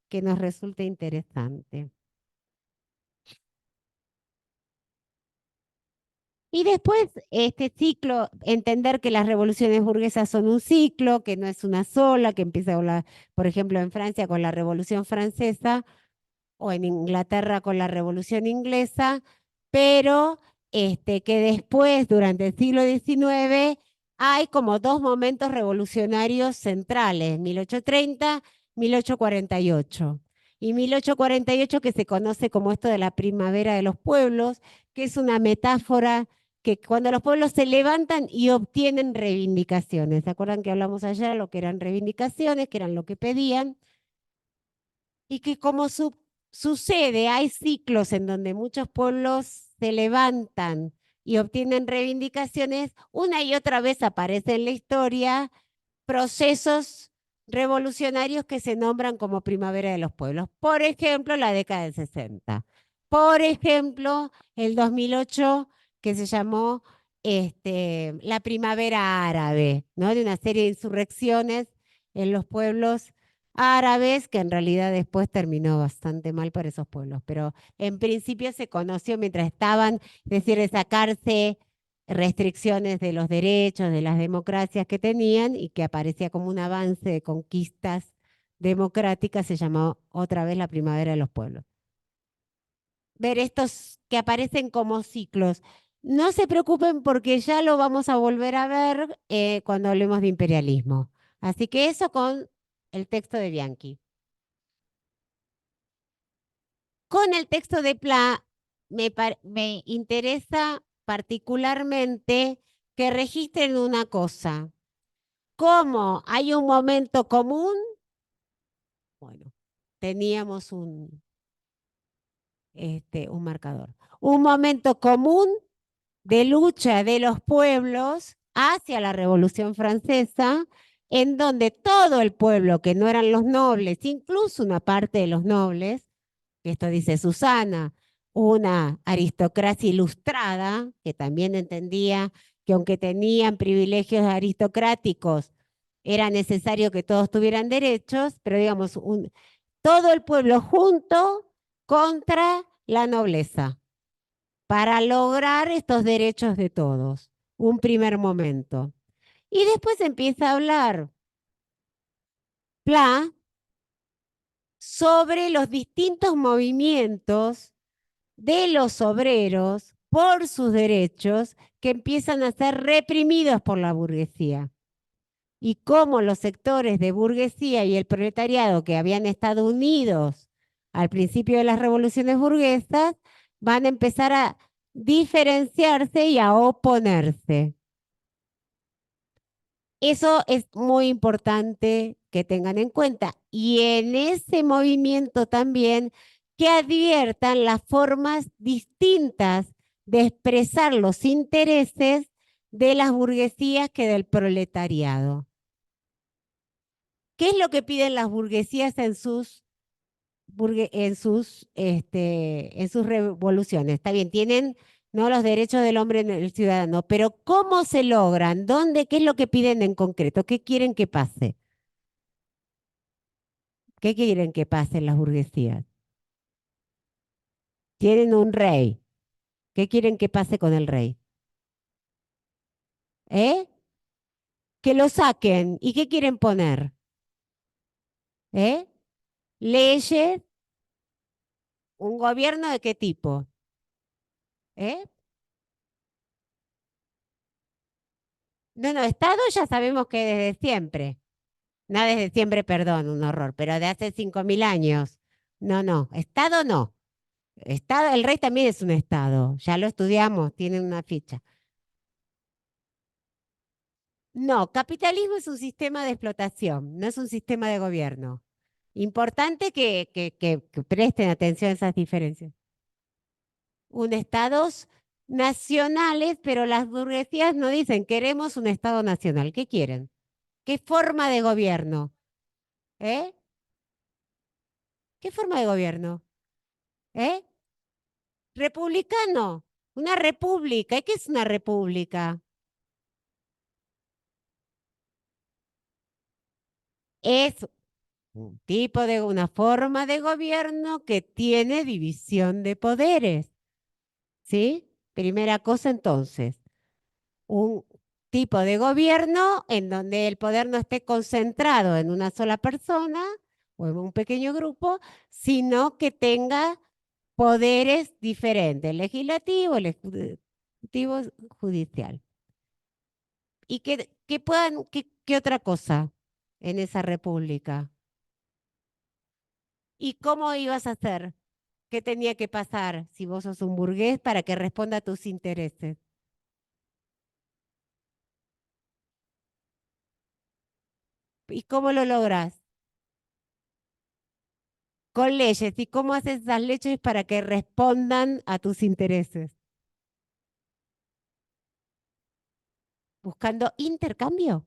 que nos resulta interesante. Y después, este ciclo, entender que las revoluciones burguesas son un ciclo, que no es una sola, que empieza, por ejemplo, en Francia con la Revolución Francesa, o en Inglaterra con la Revolución Inglesa, pero que después, durante el siglo XIX, hay como dos momentos revolucionarios centrales, 1830, 1848. Y 1848 que se conoce como esto de la primavera de los pueblos, que es una metáfora que cuando los pueblos se levantan y obtienen reivindicaciones. ¿Se acuerdan que hablamos ayer lo que eran reivindicaciones, que eran lo que pedían? Y que como sucede, hay ciclos en donde muchos pueblos se levantan y obtienen reivindicaciones, una y otra vez aparece en la historia procesos revolucionarios que se nombran como primavera de los pueblos. Por ejemplo, la década del 60. Por ejemplo, el 2008 que se llamó la primavera árabe, ¿no? De una serie de insurrecciones en los pueblos árabes, que en realidad después terminó bastante mal para esos pueblos, pero en principio se conoció mientras estaban, es decir, de sacarse restricciones de los derechos, de las democracias que tenían y que aparecía como un avance de conquistas democráticas, se llamó otra vez la primavera de los pueblos. Ver estos que aparecen como ciclos. No se preocupen porque ya lo vamos a volver a ver cuando hablemos de imperialismo. Así que eso con el texto de Bianchi. Con el texto de Pla me interesa particularmente que registren una cosa. ¿Cómo hay un momento común? Bueno, teníamos un marcador. Un momento común de lucha de los pueblos hacia la Revolución Francesa, en donde todo el pueblo, que no eran los nobles, incluso una parte de los nobles, esto dice Susana, una aristocracia ilustrada, que también entendía que aunque tenían privilegios aristocráticos, era necesario que todos tuvieran derechos, pero digamos, todo el pueblo junto contra la nobleza para lograr estos derechos de todos. Un primer momento. Y después empieza a hablar Pla sobre los distintos movimientos de los obreros por sus derechos que empiezan a ser reprimidos por la burguesía. Y cómo los sectores de burguesía y el proletariado que habían estado unidos al principio de las revoluciones burguesas van a empezar a diferenciarse y a oponerse. Eso es muy importante que tengan en cuenta. Y en ese movimiento también que adviertan las formas distintas de expresar los intereses de las burguesías que del proletariado. ¿Qué es lo que piden las burguesías en sus, en sus revoluciones? Está bien, tienen, ¿no?, los derechos del hombre en el ciudadano, pero ¿cómo se logran? ¿Dónde? ¿Qué es lo que piden en concreto? ¿Qué quieren que pase? ¿Qué quieren que pase en las burguesías? Tienen un rey. ¿Qué quieren que pase con el rey? ¿Eh? Que lo saquen. ¿Y qué quieren poner? ¿Eh? Leyes. ¿Un gobierno de qué tipo? ¿Eh? No, no, Estado ya sabemos que desde siempre. No desde siempre, perdón, un horror, pero de hace 5.000 años. No, no, Estado no. Estado, el rey también es un Estado. Ya lo estudiamos, tiene una ficha. No, capitalismo es un sistema de explotación, no es un sistema de gobierno. Importante que presten atención a esas diferencias. Un estados nacionales, pero las burguesías no dicen queremos un estado nacional. ¿Qué quieren? ¿Qué forma de gobierno? ¿Eh? ¿Qué forma de gobierno? ¿Eh? Republicano. Una república. ¿Y qué es una república? Es un tipo de una forma de gobierno que tiene división de poderes. ¿Sí? Primera cosa entonces, un tipo de gobierno en donde el poder no esté concentrado en una sola persona o en un pequeño grupo, sino que tenga poderes diferentes, legislativo, el ejecutivo, judicial. Y que puedan, ¿qué otra cosa en esa república? ¿Y cómo ibas a hacer? ¿Qué tenía que pasar si vos sos un burgués para que responda a tus intereses? ¿Y cómo lo logras? Con leyes. ¿Y cómo haces esas leyes para que respondan a tus intereses? Buscando intercambio.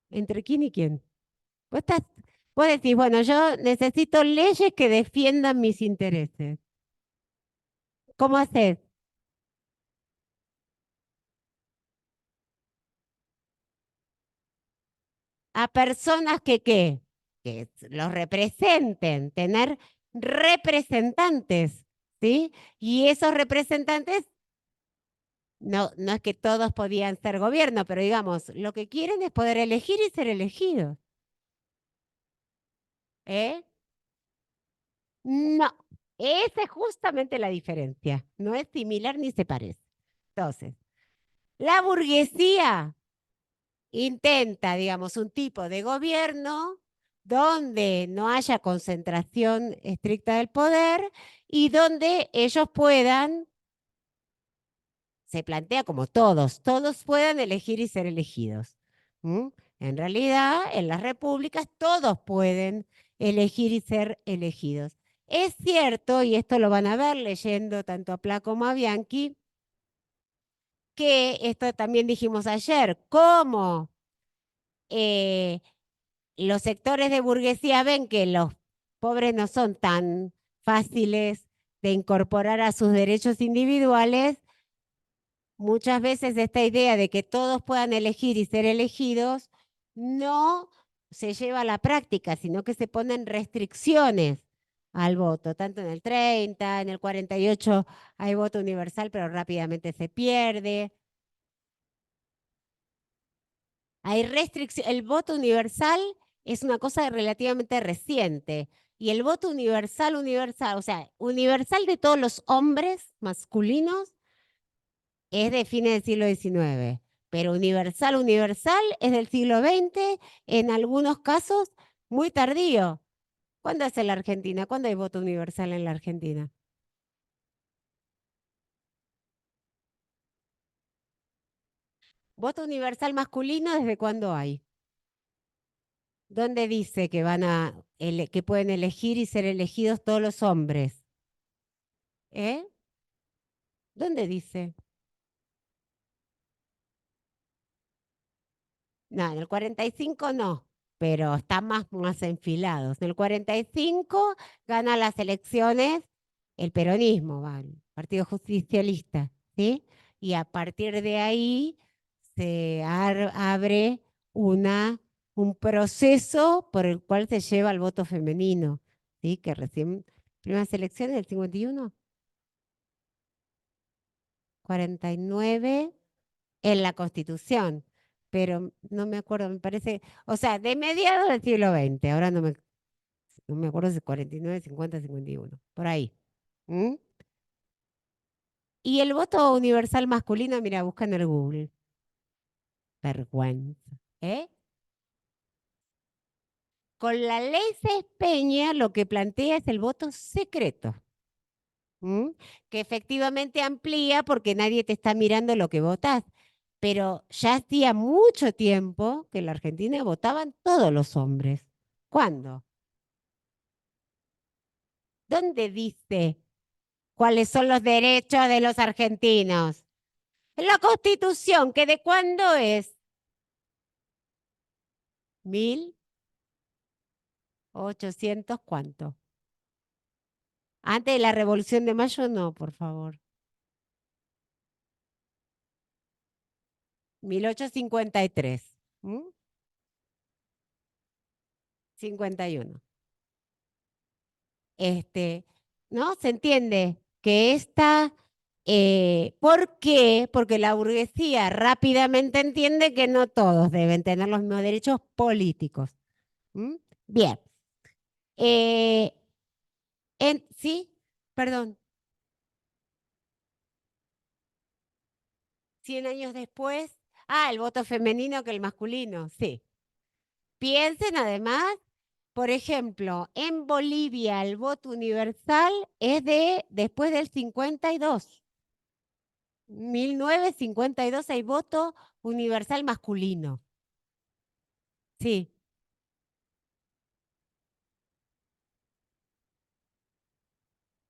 ¿Entre quién y quién? Vos, estás, vos decís, bueno, yo necesito leyes que defiendan mis intereses. ¿Cómo haces? A personas que, ¿qué? Que los representen, tener representantes, ¿sí? Y esos representantes, no, no es que todos podían ser gobierno, pero digamos, lo que quieren es poder elegir y ser elegidos. ¿Eh? No, esa es justamente la diferencia. No es similar ni se parece. Entonces, la burguesía intenta, digamos, un tipo de gobierno donde no haya concentración estricta del poder y donde ellos puedan, se plantea como todos puedan elegir y ser elegidos. ¿Mm? En realidad, en las repúblicas todos pueden elegir y ser elegidos. Es cierto, y esto lo van a ver leyendo tanto a Pla como a Bianchi, que esto también dijimos ayer, cómo los sectores de burguesía ven que los pobres no son tan fáciles de incorporar a sus derechos individuales. Muchas veces esta idea de que todos puedan elegir y ser elegidos no se lleva a la práctica, sino que se ponen restricciones al voto. Tanto en el 30, en el 48 hay voto universal, pero rápidamente se pierde. Hay restricción. El voto universal es una cosa relativamente reciente. Y el voto universal, universal, o sea, universal de todos los hombres masculinos es de fines del siglo XIX, pero universal, universal es del siglo XX, en algunos casos muy tardío. ¿Cuándo es en la Argentina? ¿Cuándo hay voto universal en la Argentina? ¿Voto universal masculino desde cuándo hay? ¿Dónde dice que que pueden elegir y ser elegidos todos los hombres? ¿Eh? ¿Dónde dice? No, en el 45 no, pero están más enfilados. En el 45 gana las elecciones el peronismo, va, el Partido Justicialista, ¿sí? Y a partir de ahí se abre un proceso por el cual se lleva al voto femenino, ¿sí? Que recién, primeras elecciones del 51, 49 en la Constitución, pero no me acuerdo, me parece, o sea, de mediados del siglo XX, ahora no me acuerdo si 49, 50, 51, por ahí. ¿Mm? Y el voto universal masculino, mira, busca en el Google. Vergüenza. ¿Eh? Con la ley Cespeña lo que plantea es el voto secreto. ¿Mm? Que efectivamente amplía porque nadie te está mirando lo que votás. Pero ya hacía mucho tiempo que en la Argentina votaban todos los hombres. ¿Cuándo? ¿Dónde dice cuáles son los derechos de los argentinos? En la Constitución, ¿que de cuándo es? 1800, ¿cuánto? Antes de la Revolución de Mayo, no, por favor. 1853. ¿Mm? 51. Este, ¿No? ¿Se entiende? Que ¿por qué? Porque la burguesía rápidamente entiende que no todos deben tener los mismos derechos políticos. ¿Mm? Bien. Eh, sí, perdón, 100 años después, el voto femenino que el masculino, sí. Piensen además, por ejemplo, en Bolivia el voto universal es después del 52. 1952 hay voto universal masculino. Sí,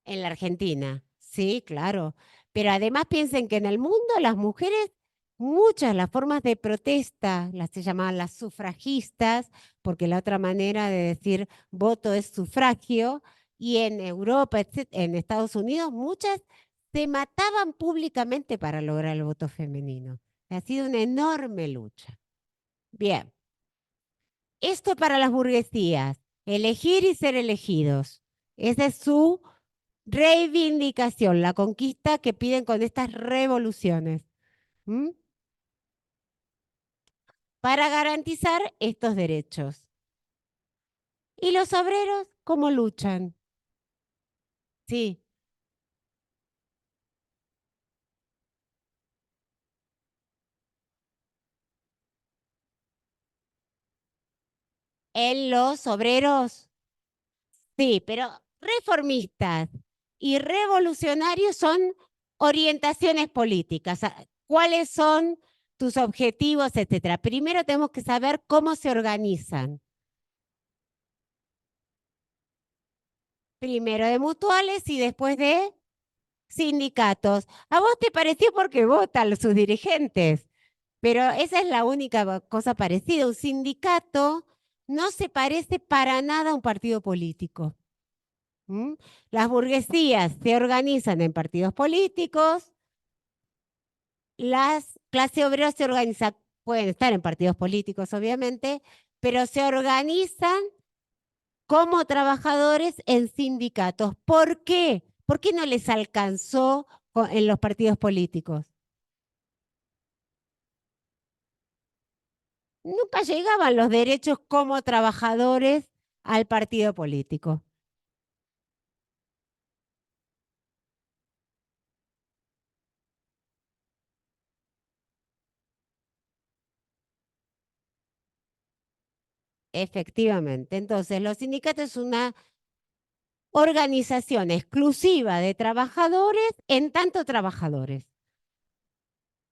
en la Argentina. Sí, claro. Pero además piensen que en el mundo las mujeres, muchas las formas de protesta, las se llamaban las sufragistas, porque la otra manera de decir voto es sufragio, y en Europa, en Estados Unidos, muchas se mataban públicamente para lograr el voto femenino. Ha sido una enorme lucha. Bien. Esto para las burguesías, elegir y ser elegidos. Esa es su reivindicación, la conquista que piden con estas revoluciones. ¿M? Para garantizar estos derechos. ¿Y los obreros cómo luchan? Sí, en los obreros, sí, pero reformistas y revolucionarios son orientaciones políticas. ¿Cuáles son tus objetivos, etcétera? Primero tenemos que saber cómo se organizan. Primero de mutuales y después de sindicatos. ¿A vos te pareció porque votan sus dirigentes? Pero esa es la única cosa parecida. Un sindicato no se parece para nada a un partido político. ¿Mm? Las burguesías se organizan en partidos políticos, las clases obreras se organizan, pueden estar en partidos políticos, obviamente, pero se organizan como trabajadores en sindicatos. ¿Por qué? ¿Por qué no les alcanzó en los partidos políticos? Nunca llegaban los derechos como trabajadores al partido político. Efectivamente. Entonces, los sindicatos es una organización exclusiva de trabajadores en tanto trabajadores.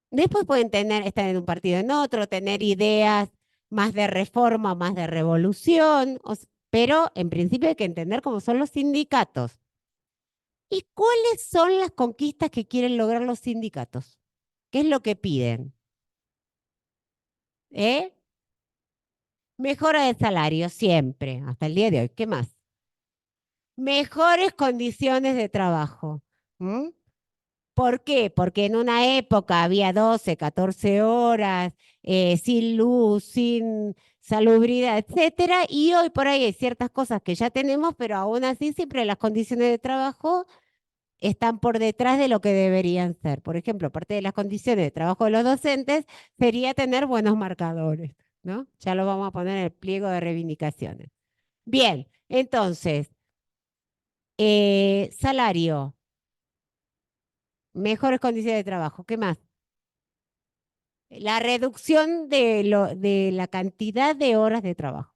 Después pueden estar en un partido en otro, tener ideas más de reforma, más de revolución, pero en principio hay que entender cómo son los sindicatos. ¿Y cuáles son las conquistas que quieren lograr los sindicatos? ¿Qué es lo que piden? ¿Eh? Mejora de salario, siempre, hasta el día de hoy. ¿Qué más? Mejores condiciones de trabajo. ¿Mm? ¿Por qué? Porque en una época había 12, 14 horas, sin luz, sin salubridad, etcétera, y hoy por ahí hay ciertas cosas que ya tenemos, pero aún así siempre las condiciones de trabajo están por detrás de lo que deberían ser. Por ejemplo, parte de las condiciones de trabajo de los docentes sería tener buenos marcadores, ¿no? Ya lo vamos a poner en el pliego de reivindicaciones. Bien, entonces, salario, mejores condiciones de trabajo, ¿qué más? La reducción de la cantidad de horas de trabajo.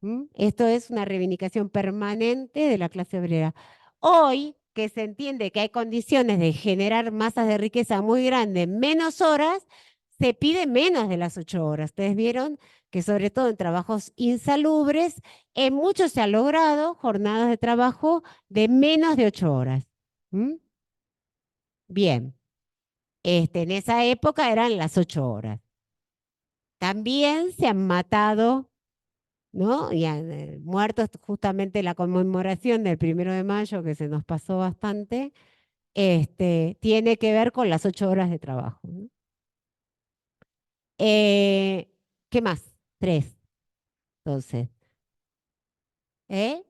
¿Mm? Esto es una reivindicación permanente de la clase obrera. Hoy, que se entiende que hay condiciones de generar masas de riqueza muy grandes, en menos horas, se pide menos de las 8 horas. Ustedes vieron que sobre todo en trabajos insalubres, en muchos se ha logrado jornadas de trabajo de menos de 8 horas. ¿Mm? Bien, en esa época eran las 8 horas. También se han matado, ¿no? Y han muerto justamente la conmemoración del 1 de mayo, que se nos pasó bastante, tiene que ver con las 8 horas de trabajo, ¿no? Eh, ¿Qué más? Tres, entonces. ¿Eh?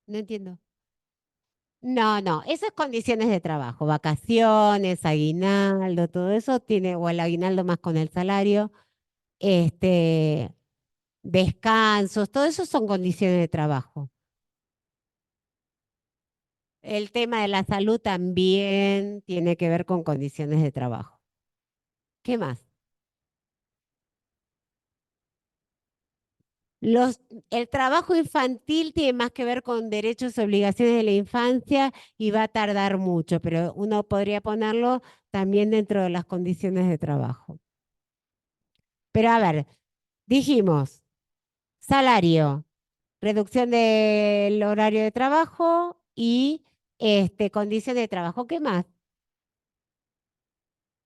No entiendo. No, no, esas condiciones de trabajo, vacaciones, aguinaldo, todo eso tiene, o el aguinaldo más con el salario, este, descansos, todo eso son condiciones de trabajo. El tema de la salud también tiene que ver con condiciones de trabajo. ¿Qué más? Los, el trabajo infantil tiene más que ver con derechos y obligaciones de la infancia y va a tardar mucho, pero uno podría ponerlo también dentro de las condiciones de trabajo. Pero a ver, dijimos salario, reducción del horario de trabajo y condiciones de trabajo. ¿Qué más?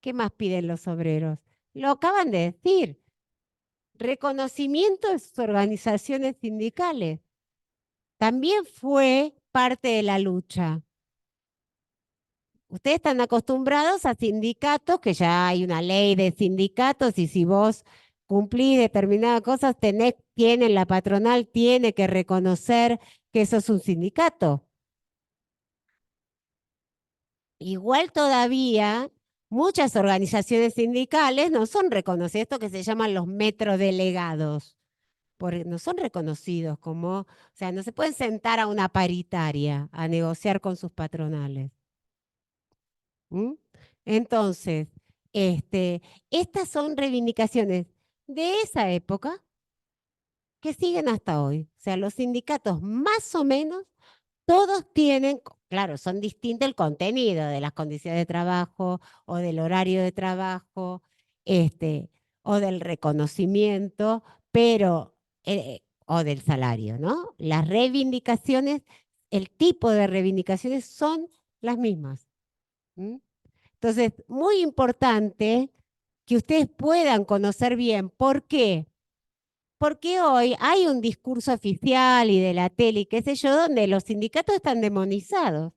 ¿Qué más piden los obreros? Lo acaban de decir. Reconocimiento de sus organizaciones sindicales. También fue parte de la lucha. Ustedes están acostumbrados a sindicatos, que ya hay una ley de sindicatos y si vos cumplís determinadas cosas, tienen la patronal, tiene que reconocer que eso es un sindicato. Igual todavía muchas organizaciones sindicales no son reconocidas, esto que se llaman los metrodelegados. Porque no son reconocidos como, o sea, no se pueden sentar a una paritaria a negociar con sus patronales. ¿Mm? Entonces, estas son reivindicaciones de esa época que siguen hasta hoy. O sea, los sindicatos más o menos todos tienen, claro, son distintos el contenido de las condiciones de trabajo o del horario de trabajo, o del reconocimiento, pero, o del salario, ¿no? Las reivindicaciones, el tipo de reivindicaciones son las mismas. ¿Mm? Entonces, muy importante que ustedes puedan conocer bien por qué. Porque hoy hay un discurso oficial y de la tele y qué sé yo, donde los sindicatos están demonizados,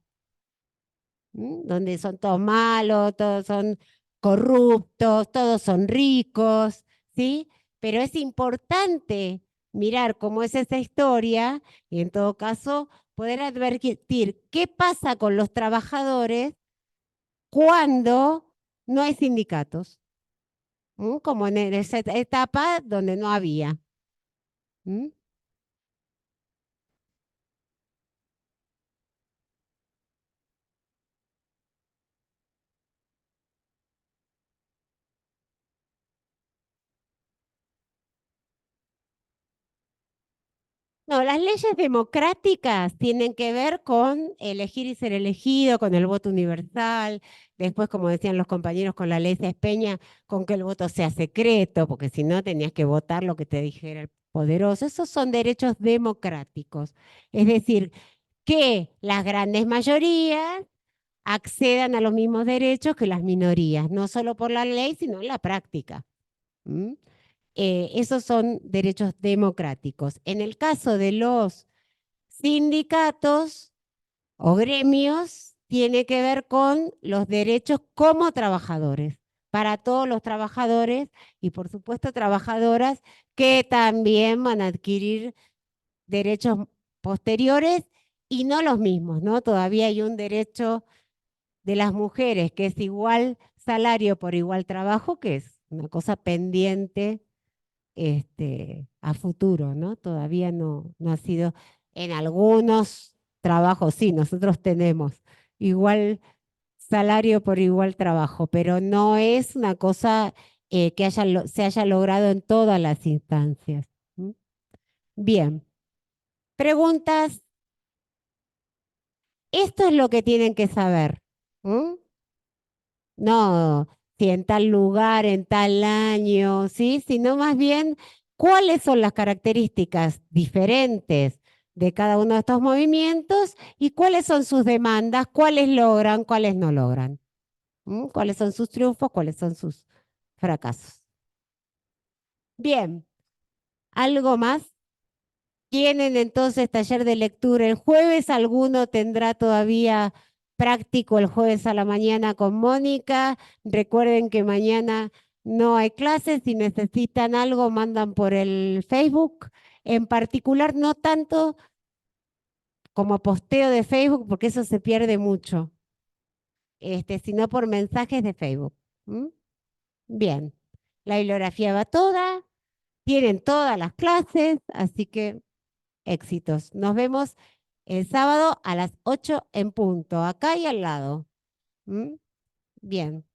donde son todos malos, todos son corruptos, todos son ricos, ¿sí? Pero es importante mirar cómo es esa historia y en todo caso poder advertir qué pasa con los trabajadores cuando no hay sindicatos. como en esa etapa donde no había. ¿Mm? No, las leyes democráticas tienen que ver con elegir y ser elegido, con el voto universal, después, como decían los compañeros, con la ley Peña, con que el voto sea secreto, porque si no tenías que votar lo que te dijera el poderoso. Esos son derechos democráticos. Es decir, que las grandes mayorías accedan a los mismos derechos que las minorías, no solo por la ley, sino en la práctica. ¿Mm? Esos son derechos democráticos. En el caso de los sindicatos o gremios, tiene que ver con los derechos como trabajadores, para todos los trabajadores y por supuesto trabajadoras que también van a adquirir derechos posteriores y no los mismos, ¿no? Todavía hay un derecho de las mujeres que es igual salario por igual trabajo, que es una cosa pendiente a futuro, ¿no? Todavía no ha sido, en algunos trabajos, sí, nosotros tenemos igual salario por igual trabajo, pero no es una cosa que se haya logrado en todas las instancias. ¿Mm? Bien, preguntas. Esto es lo que tienen que saber. ¿Mm? No, si en tal lugar, en tal año, ¿sí? Sino más bien cuáles son las características diferentes de cada uno de estos movimientos y cuáles son sus demandas, cuáles logran, cuáles no logran. ¿Mm? Cuáles son sus triunfos, cuáles son sus fracasos. Bien, ¿algo más? Tienen entonces taller de lectura el jueves, alguno tendrá todavía práctico el jueves a la mañana con Mónica. Recuerden que mañana no hay clases, si necesitan algo mandan por el Facebook. En particular, no tanto como posteo de Facebook, porque eso se pierde mucho, sino por mensajes de Facebook. ¿Mm? Bien, la bibliografía va toda, tienen todas las clases, así que éxitos. Nos vemos el sábado a las 8 en punto, acá y al lado. ¿Mm? Bien.